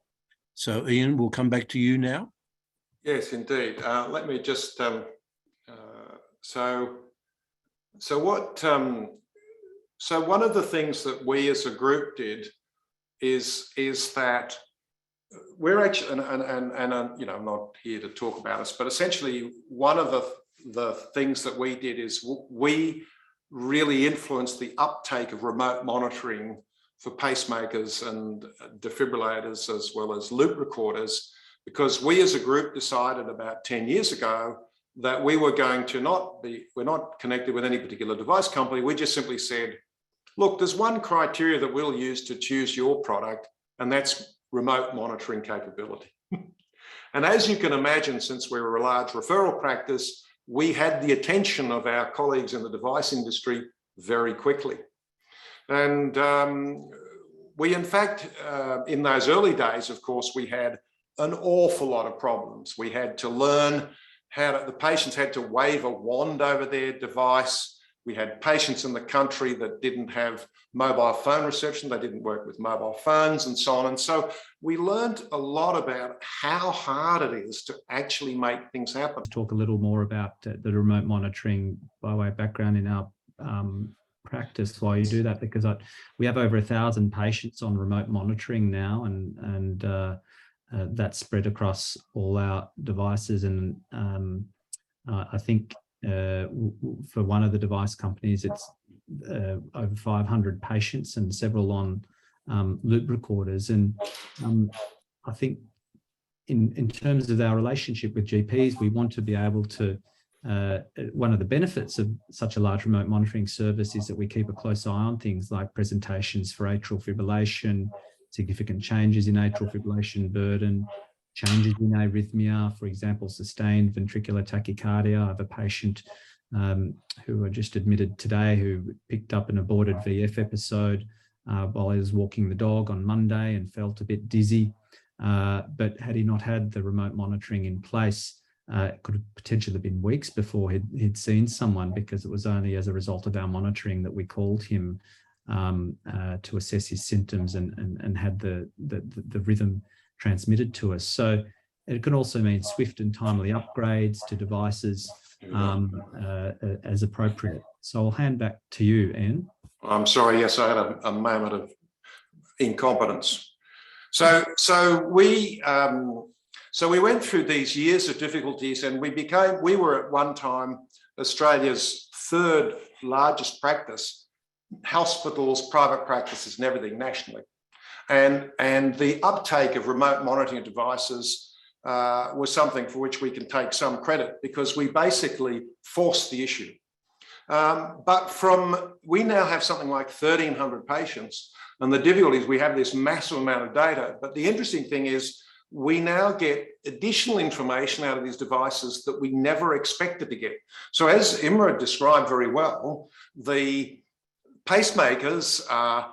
So, Ian, we'll come back to you now. Yes, indeed. Let me just So one of the things that we as a group did is that we're actually, and I'm not here to talk about us, but essentially one of the things that we did is we really influenced the uptake of remote monitoring for pacemakers and defibrillators, as well as loop recorders, because we as a group decided about 10 years ago that we were going to we're not connected with any particular device company. We just simply said, look, there's one criteria that we'll use to choose your product, and that's remote monitoring capability. And as you can imagine, since we were a large referral practice, we had the attention of our colleagues in the device industry very quickly. And we, in fact, in those early days, of course, we had an awful lot of problems. We had to learn the patients had to wave a wand over their device. We had patients in the country that didn't have mobile phone reception. They didn't work with mobile phones and so on. And so we learned a lot about how hard it is to actually make things happen. Talk a little more about the remote monitoring by way of background in our practice while you do that, because we have over 1,000 patients on remote monitoring now, and that's spread across all our devices. And I think for one of the device companies, it's over 500 patients and several on loop recorders. And I think in terms of our relationship with GPs, we want to be able to, one of the benefits of such a large remote monitoring service is that we keep a close eye on things like presentations for atrial fibrillation, significant changes in atrial fibrillation burden, changes in arrhythmia, for example, sustained ventricular tachycardia. I have a patient who I just admitted today who picked up an aborted VF episode while he was walking the dog on Monday and felt a bit dizzy. But had he not had the remote monitoring in place, it could have potentially been weeks before he'd seen someone, because it was only as a result of our monitoring that we called him to assess his symptoms and had the rhythm transmitted to us. So it can also mean swift and timely upgrades to devices as appropriate. So I'll hand back to you, Anne. I'm sorry, yes, I had a moment of incompetence. So we went through these years of difficulties, and we were at one time Australia's third largest practice, hospitals, private practices and everything nationally. And the uptake of remote monitoring devices was something for which we can take some credit, because we basically forced the issue. But we now have something like 1,300 patients, and the difficulty is we have this massive amount of data. But the interesting thing is we now get additional information out of these devices that we never expected to get. So as Imre described very well, the pacemakers are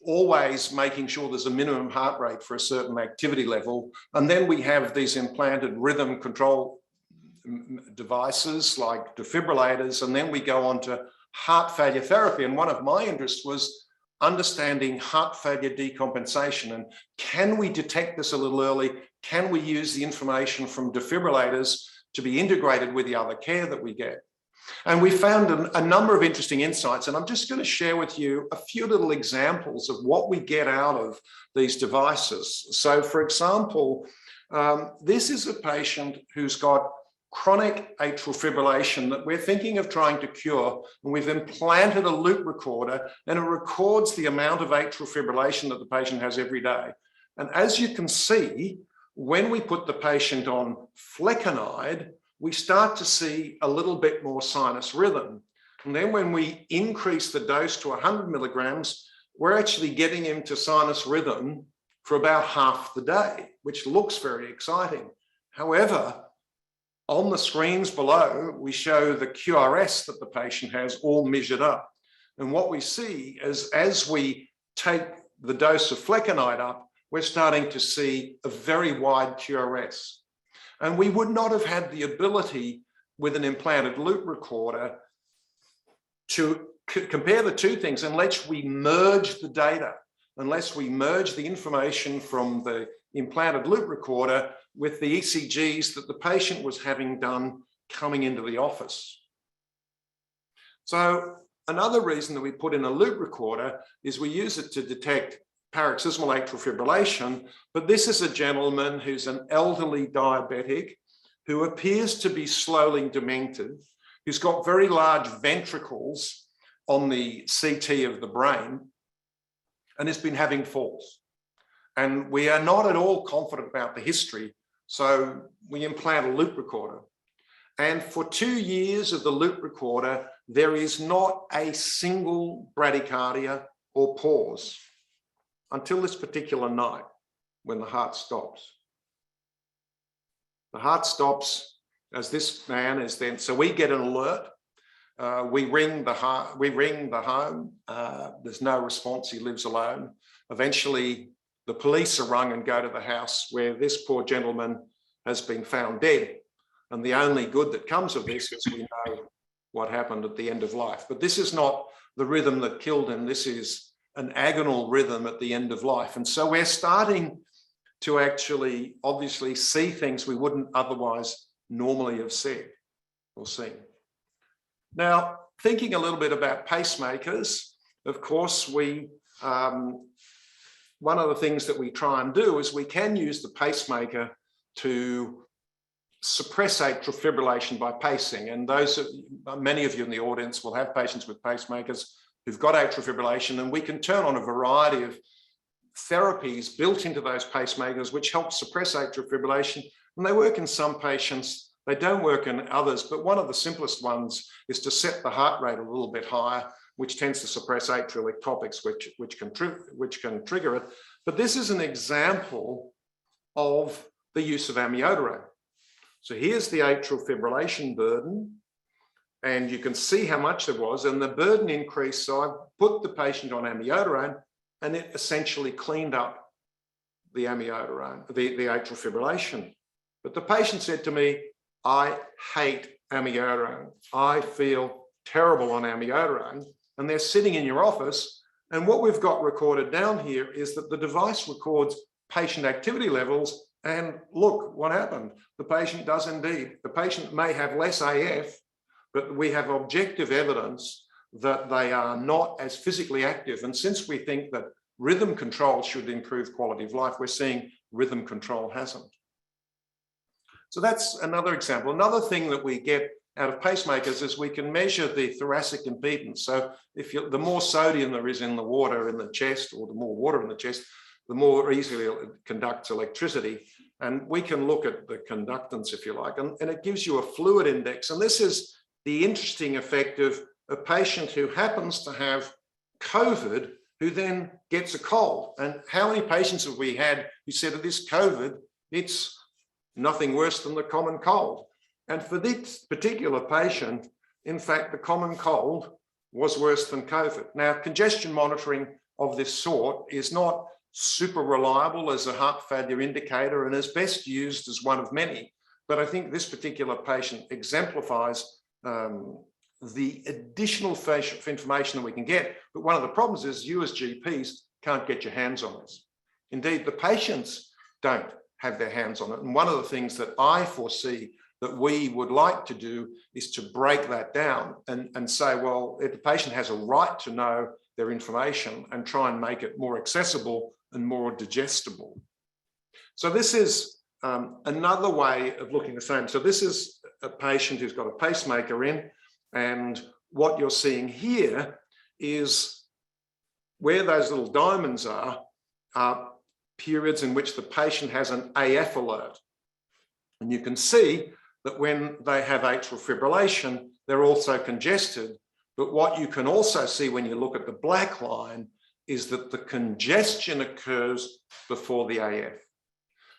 always making sure there's a minimum heart rate for a certain activity level. And then we have these implanted rhythm control devices like defibrillators, and then we go on to heart failure therapy. And one of my interests was understanding heart failure decompensation, and can we detect this a little early? Can we use the information from defibrillators to be integrated with the other care that we get? And we found a number of interesting insights, and I'm just going to share with you a few little examples of what we get out of these devices. So for example, this is a patient who's got chronic atrial fibrillation that we're thinking of trying to cure, and we've implanted a loop recorder, and it records the amount of atrial fibrillation that the patient has every day. And as you can see, when we put the patient on flecainide, we start to see a little bit more sinus rhythm. And then when we increase the dose to 100 milligrams, we're actually getting him to sinus rhythm for about half the day, which looks very exciting. However, on the screens below, we show the QRS that the patient has all measured up. And what we see is as we take the dose of flecainide up, we're starting to see a very wide QRS. And we would not have had the ability with an implanted loop recorder to compare the two things unless we merge the data, unless we merge the information from the implanted loop recorder with the ECGs that the patient was having done coming into the office. So another reason that we put in a loop recorder is we use it to detect paroxysmal atrial fibrillation, but this is a gentleman who's an elderly diabetic who appears to be slowly demented, who's got very large ventricles on the CT of the brain, and has been having falls. And we are not at all confident about the history, so we implant a loop recorder. And for 2 years of the loop recorder, there is not a single bradycardia or pause until this particular night when the heart stops. The heart stops as this man is then, so we get an alert. We ring the home. There's no response. He lives alone. Eventually, the police are rung and go to the house where this poor gentleman has been found dead. And the only good that comes of this is we know what happened at the end of life. But this is not the rhythm that killed him. This is an agonal rhythm at the end of life. And so we're starting to actually obviously see things we wouldn't otherwise normally have said or seen. Now, thinking a little bit about pacemakers, of course, one of the things that we try and do is we can use the pacemaker to suppress atrial fibrillation by pacing. And many of you in the audience will have patients with pacemakers who've got atrial fibrillation, and we can turn on a variety of therapies built into those pacemakers which help suppress atrial fibrillation. And they work in some patients, they don't work in others, but one of the simplest ones is to set the heart rate a little bit higher, which tends to suppress atrial ectopics, which can trigger it. But this is an example of the use of amiodarone. So here's the atrial fibrillation burden, and you can see how much there was, and the burden increased. So I put the patient on amiodarone, and it essentially cleaned up the amiodarone, the atrial fibrillation. But the patient said to me, I hate amiodarone. I feel terrible on amiodarone. And they're sitting in your office, and what we've got recorded down here is that the device records patient activity levels, and look what happened. The patient does indeed. The patient may have less AF, but we have objective evidence that they are not as physically active. And since we think that rhythm control should improve quality of life, we're seeing rhythm control hasn't. So that's another example. Another thing that we get out of pacemakers is we can measure the thoracic impedance. So the more sodium there is in the water in the chest, or the more water in the chest, the more easily it conducts electricity. And we can look at the conductance, if you like, and it gives you a fluid index. And this is the interesting effect of a patient who happens to have COVID, who then gets a cold. And how many patients have we had who said of this COVID, it's nothing worse than the common cold? And for this particular patient, in fact, the common cold was worse than COVID. Now, congestion monitoring of this sort is not super reliable as a heart failure indicator and is best used as one of many. But I think this particular patient exemplifies the additional information that we can get. But one of the problems is you as GPs can't get your hands on this. Indeed, the patients don't have their hands on it. And one of the things that I foresee that we would like to do is to break that down and say, well, if the patient has a right to know their information, and try and make it more accessible and more digestible. So this is another way of looking the same. So this is a patient who's got a pacemaker in, and what you're seeing here is where those little diamonds are periods in which the patient has an AF alert. And you can see that when they have atrial fibrillation, they're also congested. But what you can also see when you look at the black line is that the congestion occurs before the AF.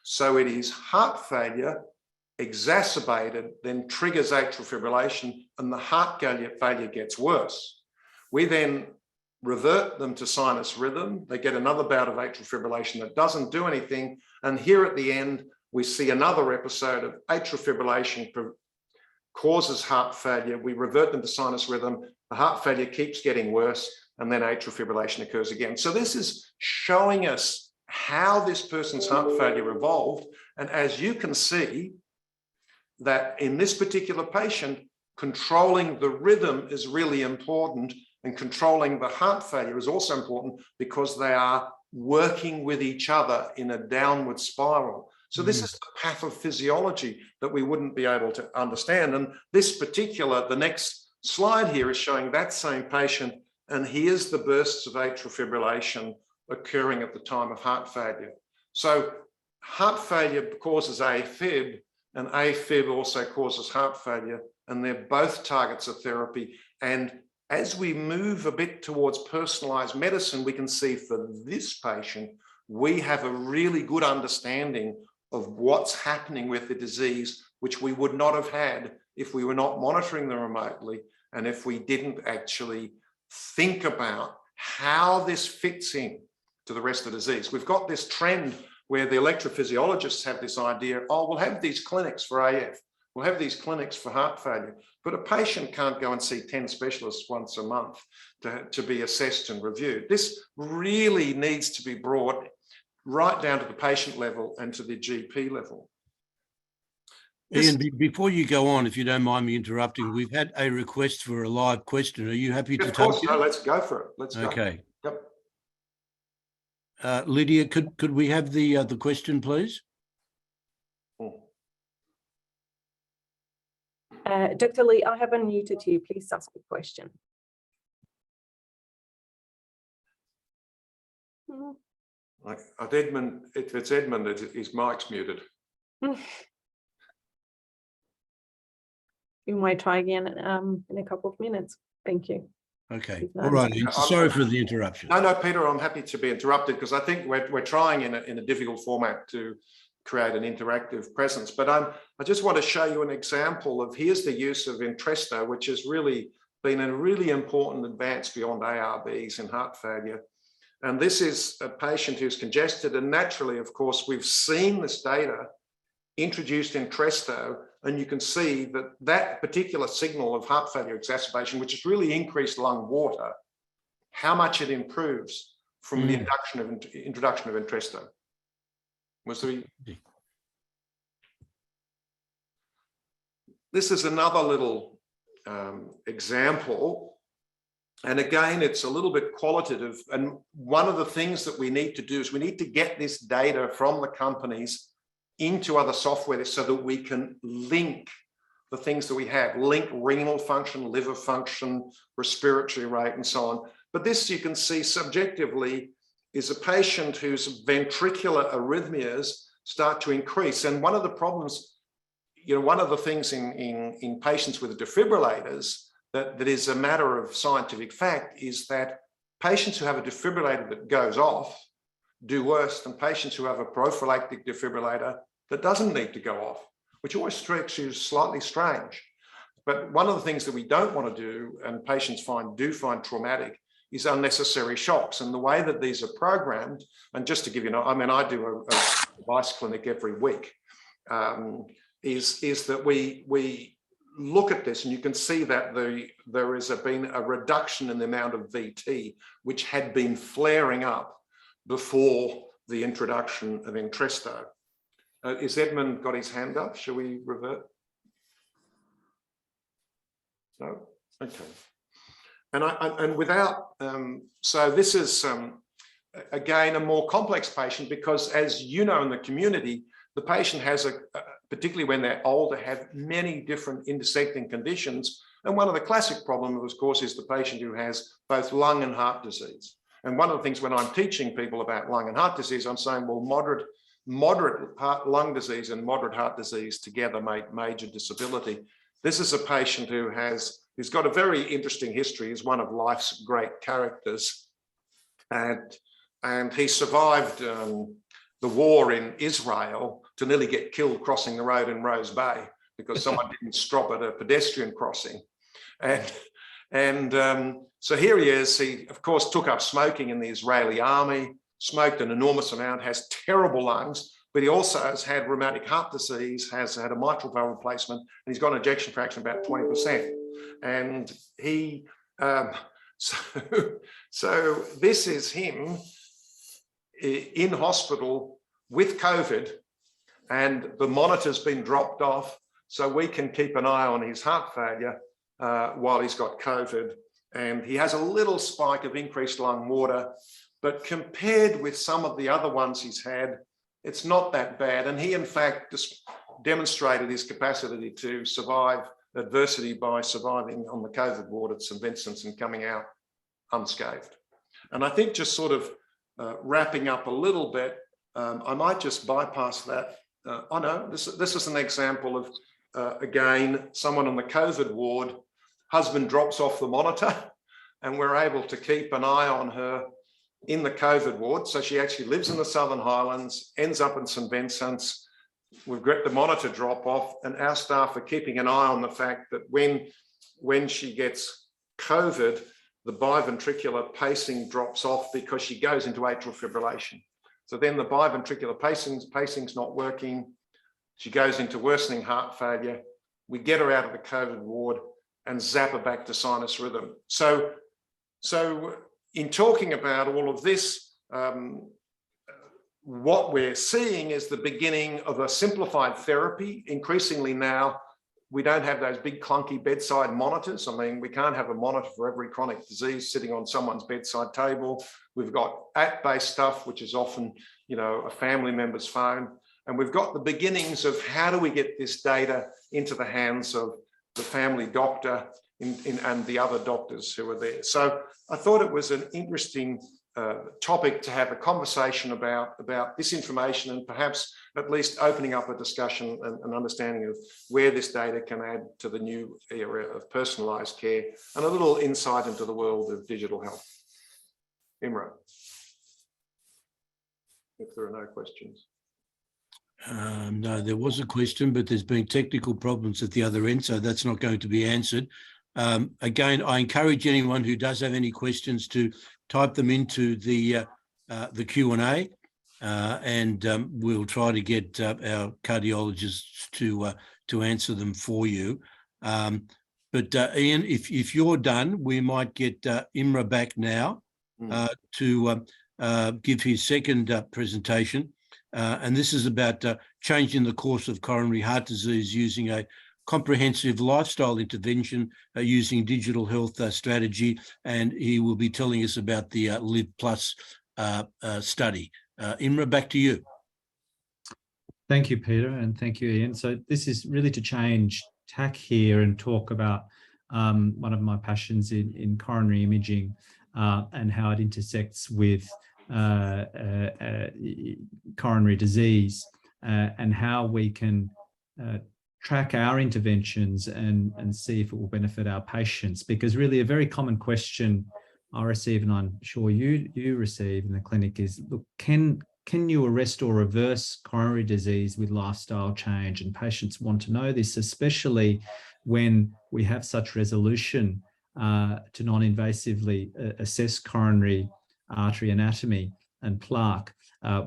So it is heart failure exacerbated, then triggers atrial fibrillation, and the heart failure gets worse. We then revert them to sinus rhythm. They get another bout of atrial fibrillation that doesn't do anything. And here at the end, we see another episode of atrial fibrillation causes heart failure. We revert them to sinus rhythm. The heart failure keeps getting worse, and then atrial fibrillation occurs again. So this is showing us how this person's heart failure evolved. And as you can see, that in this particular patient, controlling the rhythm is really important, and controlling the heart failure is also important because they are working with each other in a downward spiral. So this is the pathophysiology that we wouldn't be able to understand. And this particular, the next slide here is showing that same patient, and here's the bursts of atrial fibrillation occurring at the time of heart failure. So heart failure causes AFib, and AFib also causes heart failure, and they're both targets of therapy. And as we move a bit towards personalized medicine, we can see for this patient, we have a really good understanding of what's happening with the disease, which we would not have had if we were not monitoring them remotely, and if we didn't actually think about how this fits in to the rest of the disease. We've got this trend where the electrophysiologists have this idea, oh, we'll have these clinics for AF, we'll have these clinics for heart failure, but a patient can't go and see 10 specialists once a month to be assessed and reviewed. This really needs to be brought right down to the patient level and to the GP level. Ian, before you go on, if you don't mind me interrupting, we've had a request for a live question. Are you happy to take it? Of course, no, let's go for it. Let's go. Okay. Yep. Lydia, could we have the question, please? Dr. Lee, I have unmuted you. Please ask a question. Edmund, if it's Edmund, his mic's muted. You might try again in a couple of minutes. Thank you. Okay. All right. Sorry for the interruption. No, Peter, I'm happy to be interrupted because I think we're trying in a difficult format to create an interactive presence. But I just want to show you an example of here's the use of Entresto, which has really been a really important advance beyond ARBs in heart failure. And this is a patient who's congested. And naturally, of course, we've seen this data introduced Entresto, and you can see that that particular signal of heart failure exacerbation, which has really increased lung water, how much it improves from the introduction of Entresto. This is another little example. And again, it's a little bit qualitative. And one of the things that we need to do is we need to get this data from the companies into other software so that we can link the things that we have, link renal function, liver function, respiratory rate, and so on. But this, you can see subjectively, is a patient whose ventricular arrhythmias start to increase. And one of the problems, one of the things in patients with defibrillators that is a matter of scientific fact is that patients who have a defibrillator that goes off do worse than patients who have a prophylactic defibrillator that doesn't need to go off, which always strikes you as slightly strange. But one of the things that we don't want to do, and patients do find traumatic, is unnecessary shocks. And the way that these are programmed, and just to give you, I do a device clinic every week, is that we look at this and you can see that there has been a reduction in the amount of VT, which had been flaring up before the introduction of Entresto. Is Edmund got his hand up? Shall we revert? No? Okay. And without, so this is, again, a more complex patient because, as you know, in the community, the patient has, particularly when they're older, have many different intersecting conditions. And one of the classic problems, of course, is the patient who has both lung and heart disease. And one of the things when I'm teaching people about lung and heart disease, I'm saying, well, moderate lung disease and moderate heart disease together make major disability. This is a patient who's got a very interesting history. He's one of life's great characters. And he survived the war in Israel to nearly get killed crossing the road in Rose Bay because someone didn't stop at a pedestrian crossing. And so here he is. He, of course, took up smoking in the Israeli army, smoked an enormous amount, has terrible lungs, but he also has had rheumatic heart disease, has had a mitral valve replacement, and he's got an ejection fraction of about 20%. And he, so this is him in hospital with COVID, and the monitor's been dropped off so we can keep an eye on his heart failure while he's got COVID. And he has a little spike of increased lung water, but compared with some of the other ones he's had, it's not that bad. And he, in fact, just demonstrated his capacity to survive adversity by surviving on the COVID ward at St. Vincent's and coming out unscathed. And I think just sort of wrapping up a little bit, I might just bypass that. I know this is an example of, again, someone on the COVID ward, husband drops off the monitor, and we're able to keep an eye on her in the COVID ward. So she actually lives in the Southern Highlands, ends up in St. Vincent's. We've got the monitor drop off, and our staff are keeping an eye on the fact that when she gets COVID, the biventricular pacing drops off because she goes into atrial fibrillation. So then the biventricular pacing's not working. She goes into worsening heart failure. We get her out of the COVID ward and zap her back to sinus rhythm. So in talking about all of this, what we're seeing is the beginning of a simplified therapy. Increasingly now, we don't have those big clunky bedside monitors. I mean, we can't have a monitor for every chronic disease sitting on someone's bedside table. We've got app-based stuff, which is often, a family member's phone. And we've got the beginnings of how do we get this data into the hands of the family doctor and the other doctors who were there. So I thought it was an interesting topic to have a conversation about this information, and perhaps at least opening up a discussion and understanding of where this data can add to the new era of personalised care, and a little insight into the world of digital health. Imre, if there are no questions. No, there was a question, but there's been technical problems at the other end, so that's not going to be answered. Again, I encourage anyone who does have any questions to type them into the Q&A, and we'll try to get our cardiologists to answer them for you. But Ian, if you're done, we might get Imre back now to give his second presentation. And this is about changing the course of coronary heart disease using a comprehensive lifestyle intervention using digital health strategy. And he will be telling us about the Live Plus study. Imre, back to you. Thank you, Peter, and thank you, Ian. So this is really to change tack here and talk about one of my passions in coronary imaging and how it intersects with coronary disease and how we can track our interventions and see if it will benefit our patients. Because really a very common question I receive, and I'm sure you receive in the clinic, is, look, can you arrest or reverse coronary disease with lifestyle change? And patients want to know this, especially when we have such resolution to non-invasively assess coronary artery anatomy and plaque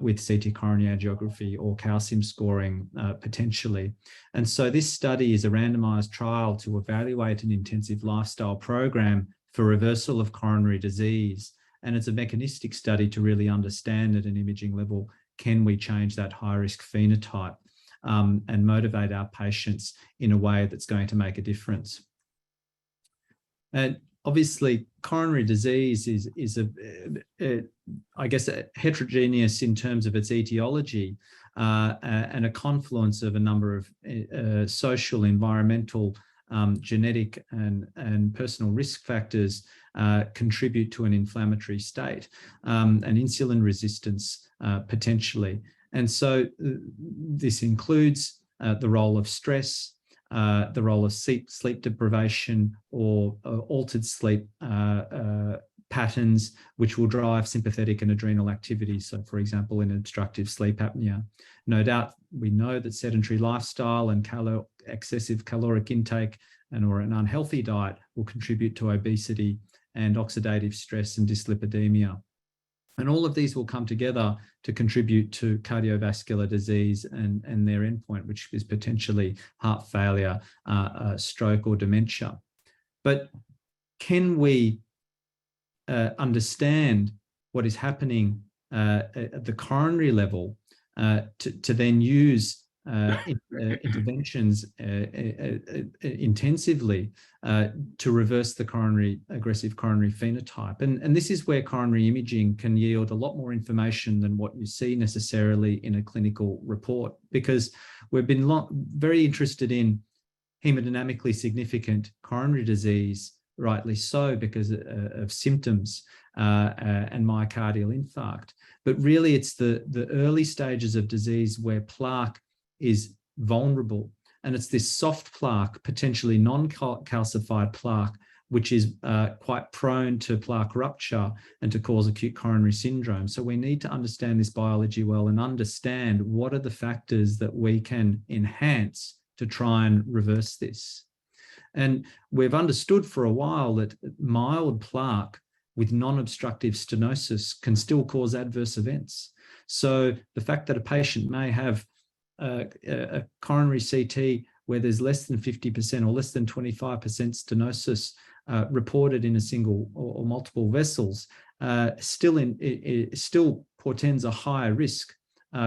with CT coronary angiography or calcium scoring potentially. And so this study is a randomized trial to evaluate an intensive lifestyle program for reversal of coronary disease. And it's a mechanistic study to really understand at an imaging level, can we change that high-risk phenotype and motivate our patients in a way that's going to make a difference. And obviously, coronary disease is I guess, heterogeneous in terms of its etiology and a confluence of a number of social, environmental, genetic and personal risk factors contribute to an inflammatory state and insulin resistance potentially. And so this includes the role of stress, the role of sleep deprivation or altered sleep patterns, which will drive sympathetic and adrenal activity. So, for example, in obstructive sleep apnea. No doubt, we know that sedentary lifestyle and excessive caloric intake or an unhealthy diet will contribute to obesity and oxidative stress and dyslipidemia. And all of these will come together to contribute to cardiovascular disease and their endpoint, which is potentially heart failure, stroke or dementia. But can we understand what is happening at the coronary level to then use interventions intensively to reverse the aggressive coronary phenotype. And this is where coronary imaging can yield a lot more information than what you see necessarily in a clinical report, because we've been very interested in hemodynamically significant coronary disease, rightly so, because of symptoms and myocardial infarct. But really it's the early stages of disease where plaque is vulnerable. And it's this soft plaque, potentially non-calcified plaque, which is quite prone to plaque rupture and to cause acute coronary syndrome. So we need to understand this biology well and understand what are the factors that we can enhance to try and reverse this. And we've understood for a while that mild plaque with non-obstructive stenosis can still cause adverse events. So the fact that a patient may have a coronary CT where there's less than 50% or less than 25% stenosis reported in a single or multiple vessels still portends a higher risk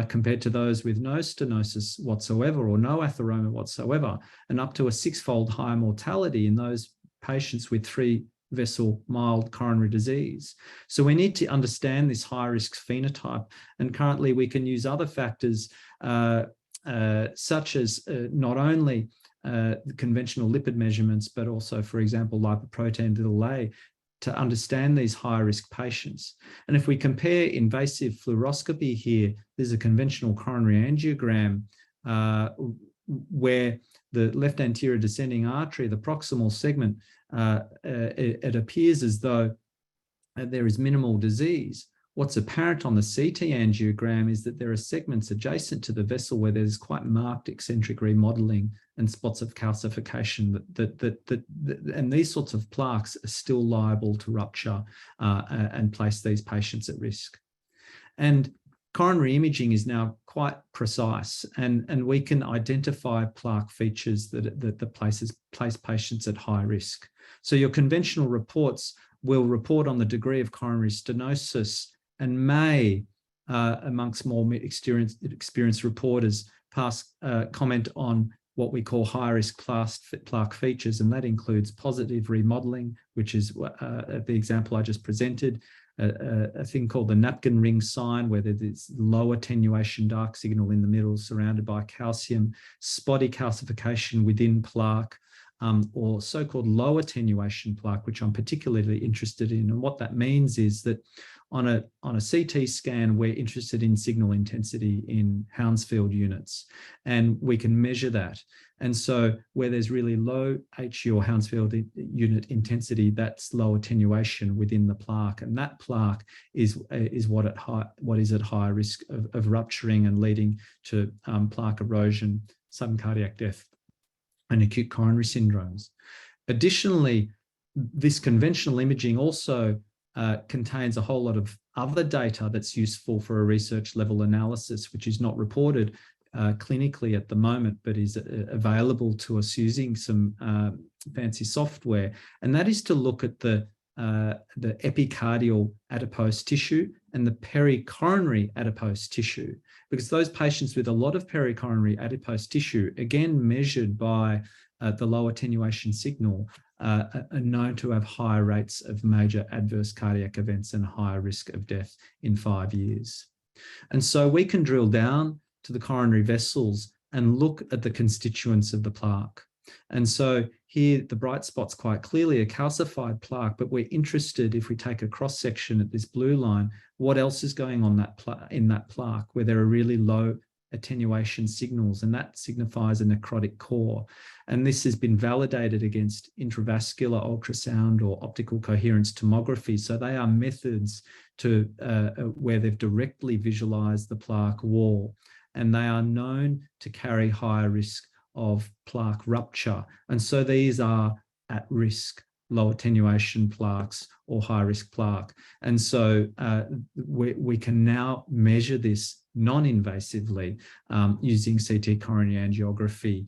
compared to those with no stenosis whatsoever or no atheroma whatsoever, and up to a 6-fold higher mortality in those patients with 3-vessel mild coronary disease. So we need to understand this high-risk phenotype, and currently we can use other factors such as not only conventional lipid measurements, but also, for example, lipoprotein(a) to understand these high-risk patients. And if we compare invasive fluoroscopy here, there's a conventional coronary angiogram where the left anterior descending artery, the proximal segment, it appears as though there is minimal disease. What's apparent on the CT angiogram is that there are segments adjacent to the vessel where there's quite marked eccentric remodeling and spots of calcification and these sorts of plaques are still liable to rupture and place these patients at risk. And coronary imaging is now quite precise, and we can identify plaque features that place patients at high risk. So your conventional reports will report on the degree of coronary stenosis and may, amongst more experienced reporters, comment on what we call high-risk plaque features, and that includes positive remodeling, which is the example I just presented, a thing called the napkin ring sign, where there's low attenuation dark signal in the middle surrounded by calcium, spotty calcification within plaque, or so-called low attenuation plaque, which I'm particularly interested in. And what that means is that on a CT scan, we're interested in signal intensity in Hounsfield units, and we can measure that. And so where there's really low HU or Hounsfield unit intensity, that's low attenuation within the plaque. And that plaque is what is at high risk of rupturing and leading to plaque erosion, sudden cardiac death, and acute coronary syndromes. Additionally, this conventional imaging also contains a whole lot of other data that's useful for a research level analysis, which is not reported clinically at the moment, but is available to us using some fancy software. And that is to look at the epicardial adipose tissue and the pericoronary adipose tissue, because those patients with a lot of pericoronary adipose tissue, again measured by the low attenuation signal, are known to have higher rates of major adverse cardiac events and higher risk of death in 5 years. And so we can drill down to the coronary vessels and look at the constituents of the plaque. And so here, the bright spot's quite clearly a calcified plaque, but we're interested, if we take a cross section at this blue line, what else is going on in that plaque where there are really low attenuation signals, and that signifies a necrotic core. And this has been validated against intravascular ultrasound or optical coherence tomography. So they are methods to where they've directly visualized the plaque wall, and they are known to carry higher risk of plaque rupture. And so these are at risk low attenuation plaques or high risk plaque. And so we can now measure this non-invasively using CT coronary angiography.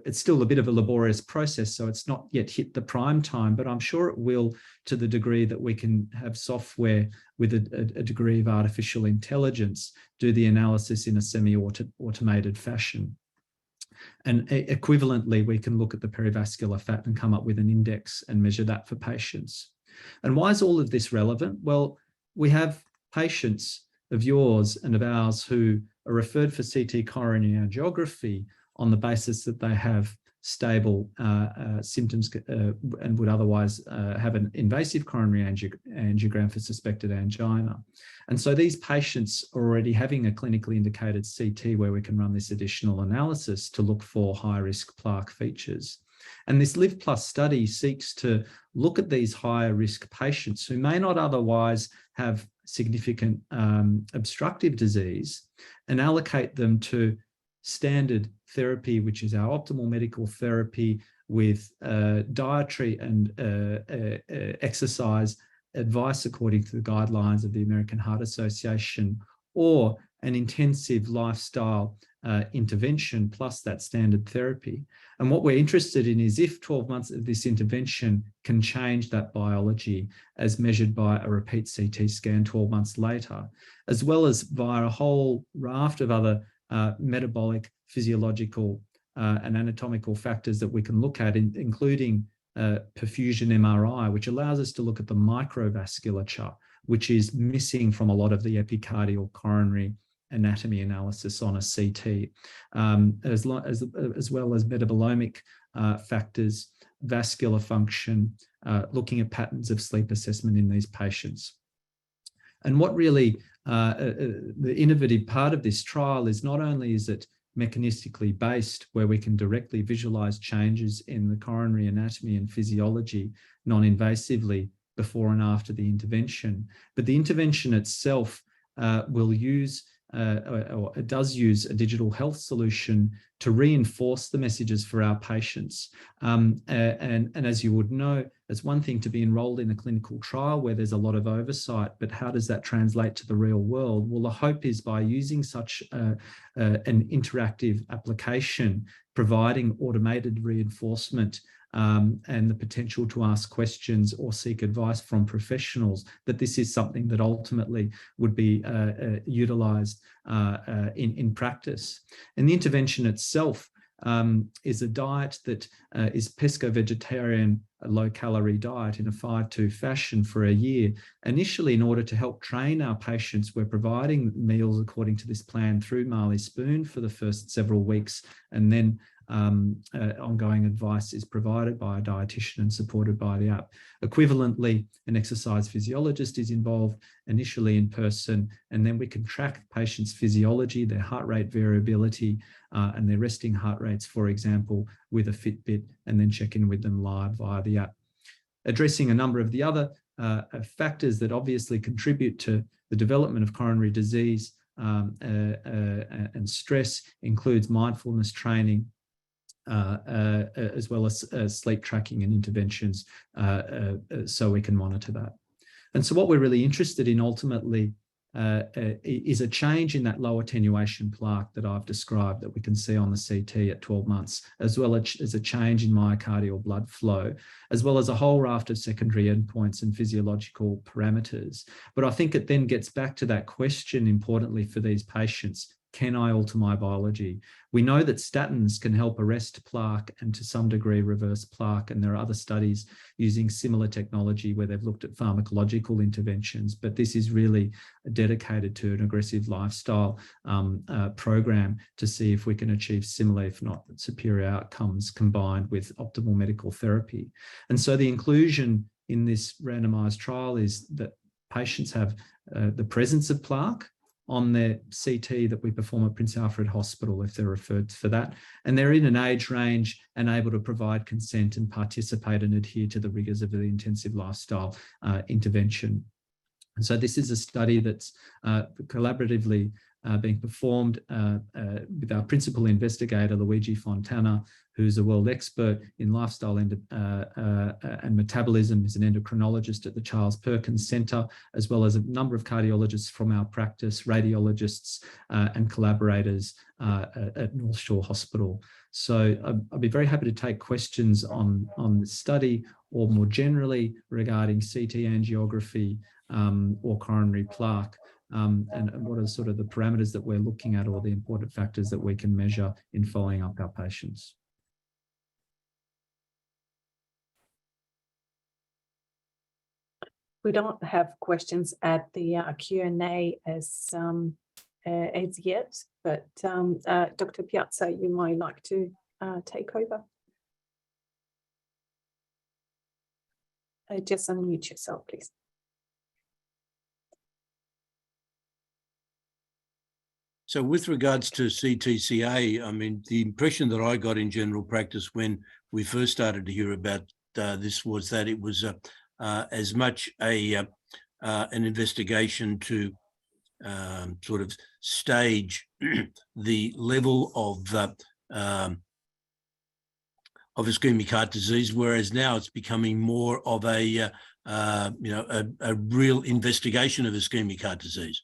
It's still a bit of a laborious process, so it's not yet hit the prime time, but I'm sure it will, to the degree that we can have software with a degree of artificial intelligence do the analysis in a semi-automated fashion. And equivalently, we can look at the perivascular fat and come up with an index and measure that for patients. And why is all of this relevant? Well, we have patients of yours and of ours who are referred for CT coronary angiography on the basis that they have stable symptoms and would otherwise have an invasive coronary angiogram for suspected angina. And so these patients are already having a clinically indicated CT where we can run this additional analysis to look for high-risk plaque features. And this Live Plus study seeks to look at these higher risk patients who may not otherwise have significant obstructive disease and allocate them to standard therapy, which is our optimal medical therapy with dietary and exercise advice according to the guidelines of the American Heart Association, or an intensive lifestyle intervention plus that standard therapy. And what we're interested in is if 12 months of this intervention can change that biology as measured by a repeat CT scan 12 months later, as well as via a whole raft of other metabolic, physiological and anatomical factors that we can look at, including perfusion MRI, which allows us to look at the microvasculature, which is missing from a lot of the epicardial coronary anatomy analysis on a CT, as well as metabolomic factors, vascular function, looking at patterns of sleep assessment in these patients. And what really the innovative part of this trial is, not only is it mechanistically based, where we can directly visualize changes in the coronary anatomy and physiology non-invasively before and after the intervention, but the intervention itself will use or it does use a digital health solution to reinforce the messages for our patients. And as you would know, it's one thing to be enrolled in a clinical trial where there's a lot of oversight, but how does that translate to the real world? Well, the hope is by using such an interactive application, providing automated reinforcement and the potential to ask questions or seek advice from professionals, that this is something that ultimately would be utilised in practice. And the intervention itself is a diet that is pesco-vegetarian, a low-calorie diet in a 5-2 fashion for a year. Initially, in order to help train our patients, we're providing meals according to this plan through Marley Spoon for the first several weeks, and then ongoing advice is provided by a dietitian and supported by the app. Equivalently, an exercise physiologist is involved initially in person, and then we can track patients' physiology, their heart rate variability, and their resting heart rates, for example, with a Fitbit, and then check in with them live via the app. Addressing a number of the other factors that obviously contribute to the development of coronary disease and stress includes mindfulness training, as well as sleep tracking and interventions, so we can monitor that. And so what we're really interested in ultimately is a change in that low attenuation plaque that I've described that we can see on the CT at 12 months, as well as a change in myocardial blood flow, as well as a whole raft of secondary endpoints and physiological parameters. But I think it then gets back to that question, importantly for these patients: can I alter my biology? We know that statins can help arrest plaque and to some degree reverse plaque, and there are other studies using similar technology where they've looked at pharmacological interventions, but this is really dedicated to an aggressive lifestyle program to see if we can achieve similar, if not superior outcomes combined with optimal medical therapy. And so the inclusion in this randomized trial is that patients have the presence of plaque on their CT that we perform at Prince Alfred Hospital if they're referred for that. And they're in an age range and able to provide consent and participate and adhere to the rigors of the intensive lifestyle intervention. And so this is a study that's collaboratively being performed with our principal investigator, Luigi Fontana, who's a world expert in lifestyle and metabolism. He's an endocrinologist at the Charles Perkins Centre, as well as a number of cardiologists from our practice, radiologists and collaborators at North Shore Hospital. So I'll be very happy to take questions on the study, or more generally regarding CT angiography or coronary plaque. And what are sort of the parameters that we're looking at, or the important factors that we can measure in following up our patients. We don't have questions at the Q&A as yet, but Dr. Piazza, you might like to take over. Just unmute yourself, please. So with regards to CTCA, I mean, the impression that I got in general practice when we first started to hear about this was that it was as much an investigation to sort of stage the level of ischemic heart disease, whereas now it's becoming more of a real investigation of ischemic heart disease.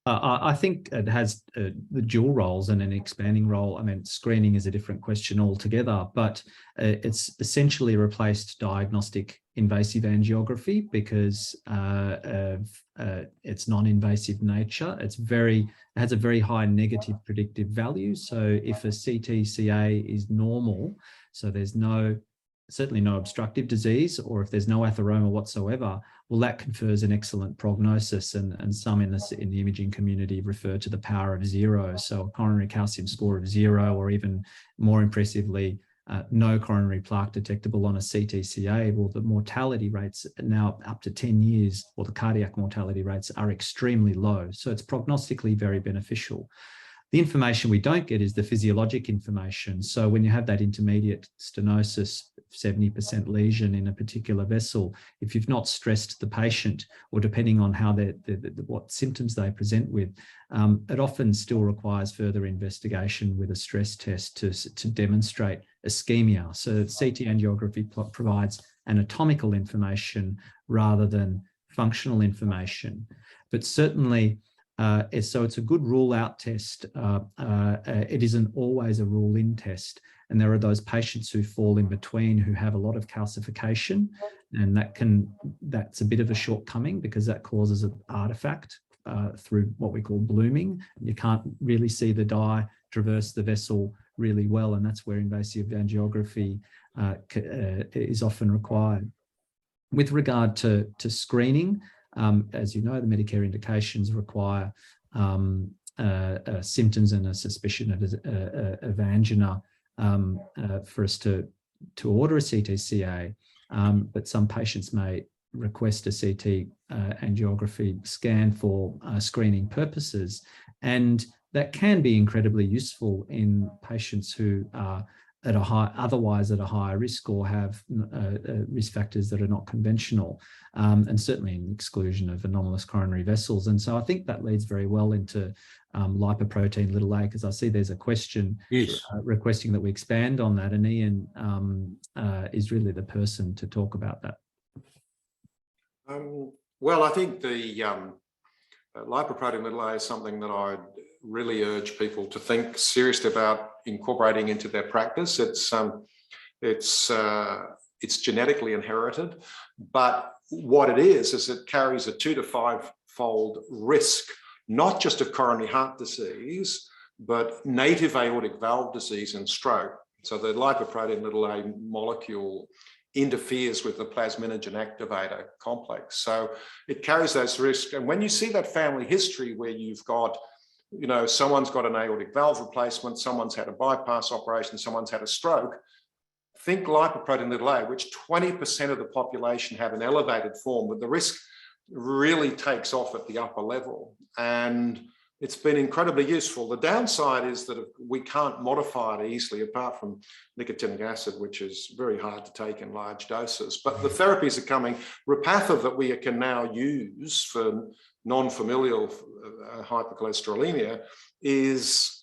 I think it has the dual roles and an expanding role. I mean, screening is a different question altogether, but it's essentially replaced diagnostic invasive angiography because of its non-invasive nature. It has a very high negative predictive value. So if a CTCA is normal, so there's no certainly no obstructive disease, or if there's no atheroma whatsoever, well, that confers an excellent prognosis, and some in the imaging community refer to the power of 0. So a coronary calcium score of 0, or even more impressively, no coronary plaque detectable on a CTCA. Well, the mortality rates now up to 10 years, or the cardiac mortality rates, are extremely low. So it's prognostically very beneficial. The information we don't get is the physiologic information. So when you have that intermediate stenosis, 70% lesion in a particular vessel, if you've not stressed the patient, or depending on how what symptoms they present with, it often still requires further investigation with a stress test to demonstrate ischemia. So CT angiography provides anatomical information rather than functional information. But certainly, so it's a good rule-out test. It isn't always a rule-in test. And there are those patients who fall in between, who have a lot of calcification, and that's a bit of a shortcoming, because that causes an artifact through what we call blooming. You can't really see the dye traverse the vessel really well, and that's where invasive angiography is often required. With regard to screening, as you know, the Medicare indications require symptoms and a suspicion of angina for us to order a CTCA, but some patients may request a CT angiography scan for screening purposes, and that can be incredibly useful in patients who are otherwise at a higher risk, or have risk factors that are not conventional, and certainly in exclusion of anomalous coronary vessels. And so I think that leads very well into lipoprotein little a, because I see there's a question requesting that we expand on that, and Ian is really the person to talk about that. Well, I think the lipoprotein little a is something that I really urge people to think seriously about incorporating into their practice. It's genetically inherited, but what it is it carries a 2 to 5-fold risk, not just of coronary heart disease, but native aortic valve disease and stroke. So the lipoprotein little a molecule interferes with the plasminogen activator complex. So it carries those risks. And when you see that family history where you've got, you know, someone's got an aortic valve replacement, someone's had a bypass operation, someone's had a stroke, think lipoprotein little a, which 20% of the population have an elevated form, but the risk really takes off at the upper level. And it's been incredibly useful. The downside is that we can't modify it easily, apart from nicotinic acid, which is very hard to take in large doses. But the therapies are coming. Repatha that we can now use for non-familial hypercholesterolemia is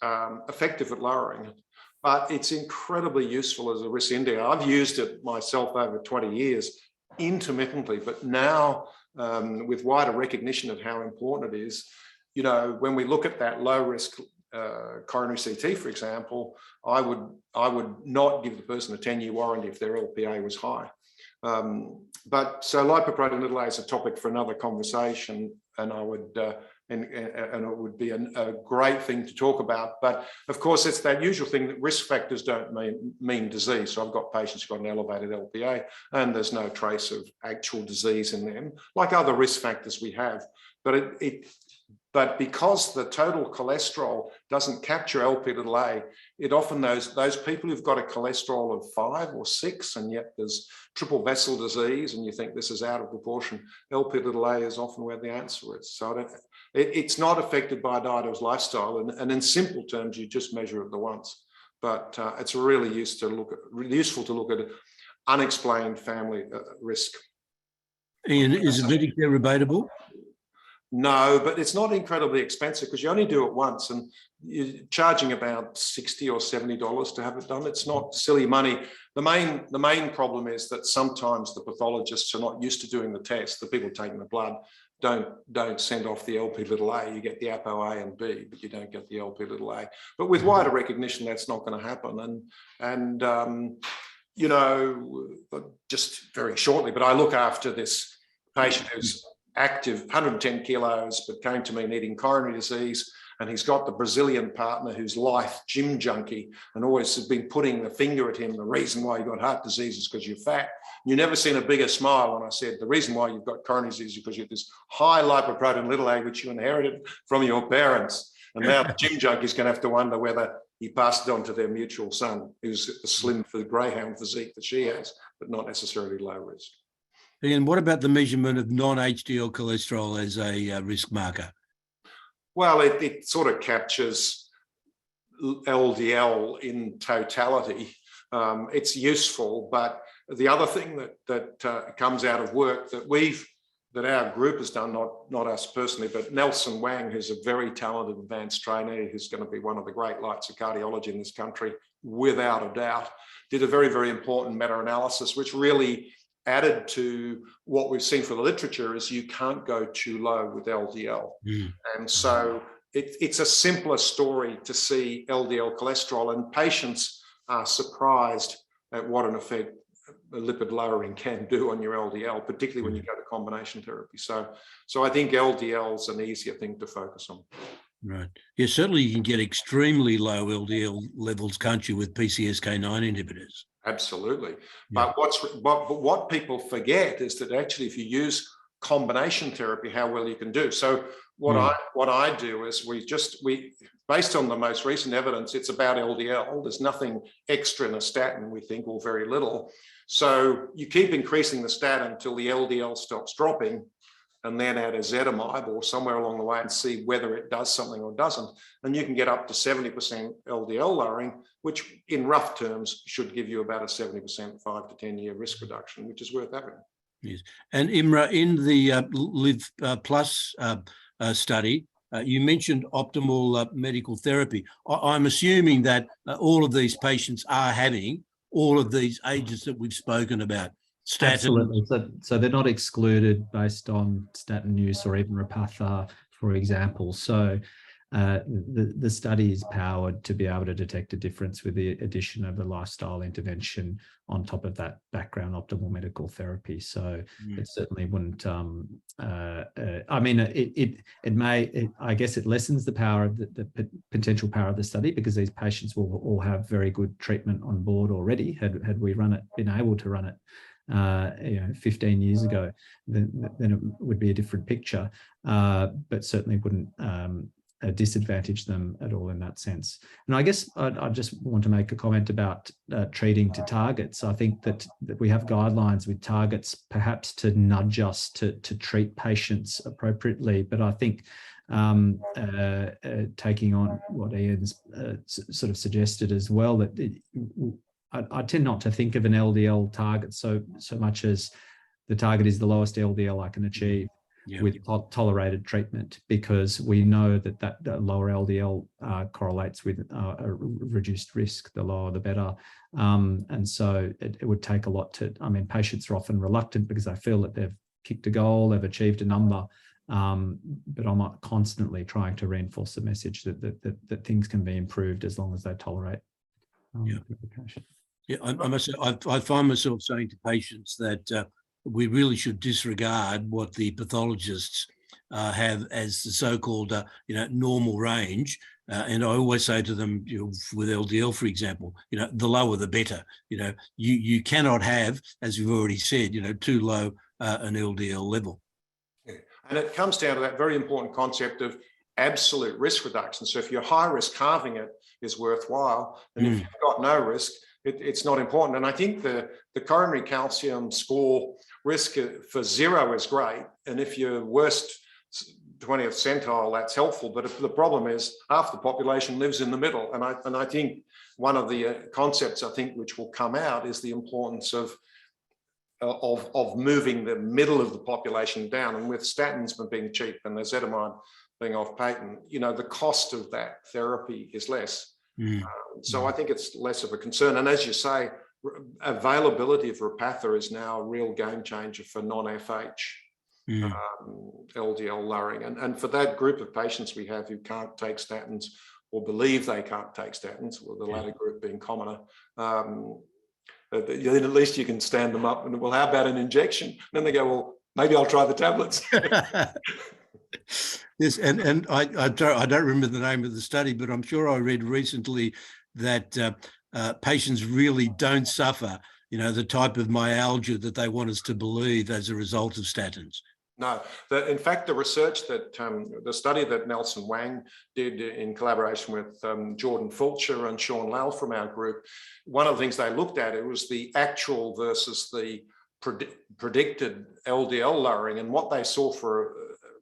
effective at lowering it. But it's incredibly useful as a risk indicator. I've used it myself over 20 years intermittently, but now with wider recognition of how important it is, you know, when we look at that low risk coronary CT, for example, I would not give the person a 10-year warranty if their LPA was high. But so lipoprotein little a is a topic for another conversation, and I would and it would be a great thing to talk about. But of course, it's that usual thing that risk factors don't mean disease. So I've got patients who've got an elevated LPA and there's no trace of actual disease in them, like other risk factors we have. But because the total cholesterol doesn't capture LP little a, it often those people who've got a cholesterol of 5 or 6, and yet there's triple vessel disease, and you think this is out of proportion, LP little a is often where the answer is. So it's not affected by a diet or lifestyle, and in simple terms, you just measure it the once. But it's really useful to look at unexplained family risk. Ian, is it Medicare rebatable? No, but it's not incredibly expensive because you only do it once, and you're charging about $60 or $70 to have it done. It's not silly money. The main problem is that sometimes the pathologists are not used to doing the test. The people taking the blood don't send off the LP little a. You get the ApoA and B, but you don't get the LP little a. But with wider recognition, that's not going to happen. And you know, just very shortly, but I look after this patient who's active, 110 kilos, but came to me needing coronary disease, And he's got the Brazilian partner who's life gym junkie and always has been putting the finger at him. The reason why you got heart disease is because you're fat. You never seen a bigger smile when I said the reason why you've got coronary disease is because you have this high lipoprotein little a, which you inherited from your parents. And now the gym junkie's going to have to wonder whether he passed it on to their mutual son, who's a slim for the greyhound physique that she has, but not necessarily low risk. And what about the measurement of non-HDL cholesterol as a risk marker? Well, it sort of captures LDL in totality. It's useful, but the other thing that comes out of work that our group has done, not us personally, but Nelson Wang, who's a very talented advanced trainee, who's going to be one of the great lights of cardiology in this country, without a doubt, did a very, very important meta-analysis, which really added to what we've seen for the literature is you can't go too low with LDL. And so it's a simpler story to see LDL cholesterol, and patients are surprised at what an effect lipid lowering can do on your LDL, particularly when you go to combination therapy. So I think LDL is an easier thing to focus on. Right. Yeah, certainly you can get extremely low LDL levels, can't you, with PCSK9 inhibitors? Absolutely. Yeah. But what people forget is that actually if you use combination therapy, how well you can do. So what I do is we based on the most recent evidence, it's about LDL. There's nothing extra in a statin, we think, or very little. So you keep increasing the statin until the LDL stops dropping, and then add ezetimibe or somewhere along the way and see whether it does something or doesn't. And you can get up to 70% LDL lowering, which in rough terms should give you about a 70% 5 to 10 year risk reduction, which is worth having. Yes. And Imre, in the Live Plus study, you mentioned optimal medical therapy. I'm assuming that all of these patients are having all of these agents that we've spoken about. Statin. Absolutely. So they're not excluded based on statin use or even Repatha, for example. So the study is powered to be able to detect a difference with the addition of a lifestyle intervention on top of that background optimal medical therapy. So it certainly wouldn't. I mean, it may. I guess it lessens the power of the potential power of the study, because these patients will all have very good treatment on board already. Had we been able to run it 15 years ago, then it would be a different picture, but certainly wouldn't disadvantage them at all in that sense. And I guess I just want to make a comment about treating to targets. I think that we have guidelines with targets perhaps to nudge us to treat patients appropriately, but I think taking on what Ian's sort of suggested as well, that I tend not to think of an LDL target so much as the target is the lowest LDL I can achieve with tolerated treatment, because we know that lower LDL correlates with a reduced risk. The lower, the better. And so it would take a lot to, I mean, patients are often reluctant because they feel that they've kicked a goal, they've achieved a number. But I'm not constantly trying to reinforce the message that things can be improved as long as they tolerate medication. Yeah, I find myself saying to patients that we really should disregard what the pathologists have as the so-called normal range, and I always say to them, with LDL, for example, the lower the better. You cannot have, as you've already said, too low an LDL level. Yeah. And it comes down to that very important concept of absolute risk reduction. So if you're high risk, halving it is worthwhile, and if you've got no risk, it's not important. And I think the coronary calcium score risk for 0 is great. And if you're worst 20th centile, that's helpful. But if the problem is half the population lives in the middle. And I think one of the concepts which will come out is the importance of moving the middle of the population down. And with statins being cheap and ezetimibe being off patent, the cost of that therapy is less. So I think it's less of a concern. And as you say, availability of Repatha is now a real game changer for non-FH LDL lowering. And for that group of patients we have who can't take statins or believe they can't take statins, or the latter group being commoner, then at least you can stand them up and, well, how about an injection? And then they go, well, maybe I'll try the tablets. Yes, and I don't remember the name of the study, but I'm sure I read recently that patients really don't suffer, the type of myalgia that they want us to believe as a result of statins. No, in fact, the research that the study that Nelson Wang did in collaboration with Jordan Fulcher and Sean Lal from our group, one of the things they looked at, it was the actual versus the predicted LDL lowering, and what they saw for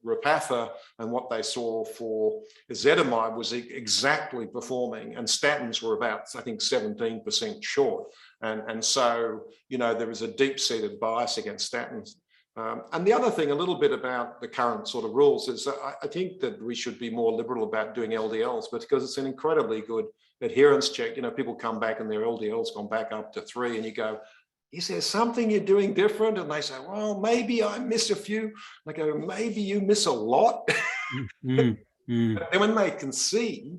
Repatha and what they saw for ezetimibe was exactly performing, and statins were about, I think, 17% short. And so, there is a deep-seated bias against statins. And the other thing, a little bit about the current sort of rules, is that I think that we should be more liberal about doing LDLs, but because it's an incredibly good adherence check. People come back and their LDL's gone back up to 3, and you go, is there something you're doing different? And they say, well, maybe I miss a few. I go, maybe you miss a lot. But then when they can see,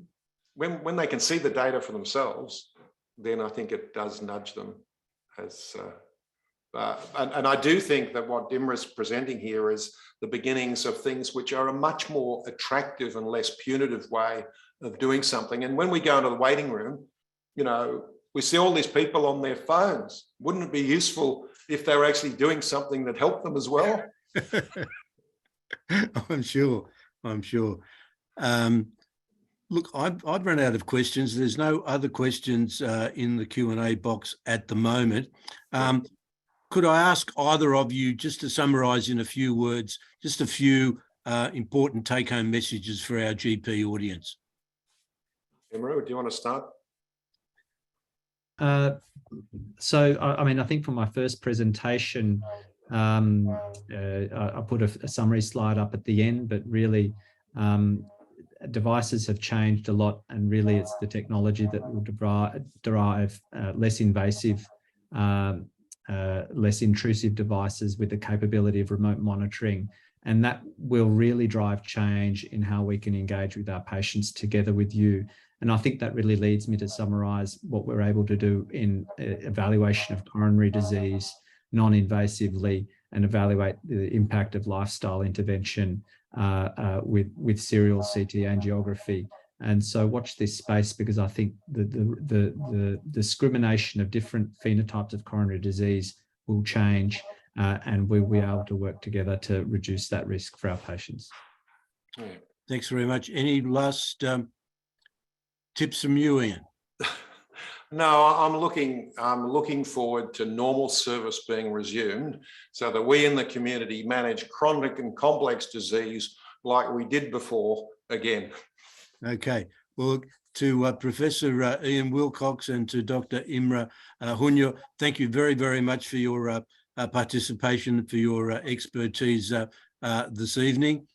when they can see the data for themselves, then I think it does nudge them as. And I do think that what Imre is presenting here is the beginnings of things which are a much more attractive and less punitive way of doing something. And when we go into the waiting room, we see all these people on their phones. Wouldn't it be useful if they were actually doing something that helped them as well? I'm sure. Look, I've run out of questions. There's no other questions in the Q&A box at the moment. Could I ask either of you just to summarise in a few words, just a few important take-home messages for our GP audience? Imre, do you want to start? So, I think from my first presentation, I put a summary slide up at the end, but really devices have changed a lot, and really it's the technology that will derive less invasive, less intrusive devices with the capability of remote monitoring. And that will really drive change in how we can engage with our patients together with you. And I think that really leads me to summarise what we're able to do in evaluation of coronary disease non-invasively, and evaluate the impact of lifestyle intervention with serial CT angiography. And so watch this space, because I think the discrimination of different phenotypes of coronary disease will change, and we'll be able to work together to reduce that risk for our patients. Thanks very much. Any last tips from you, Ian? No, I'm looking forward to normal service being resumed, so that we in the community manage chronic and complex disease like we did before again. Okay. Well, to Professor Ian Wilcox and to Dr. Imre Hunyor, thank you very, very much for your participation, for your expertise this evening.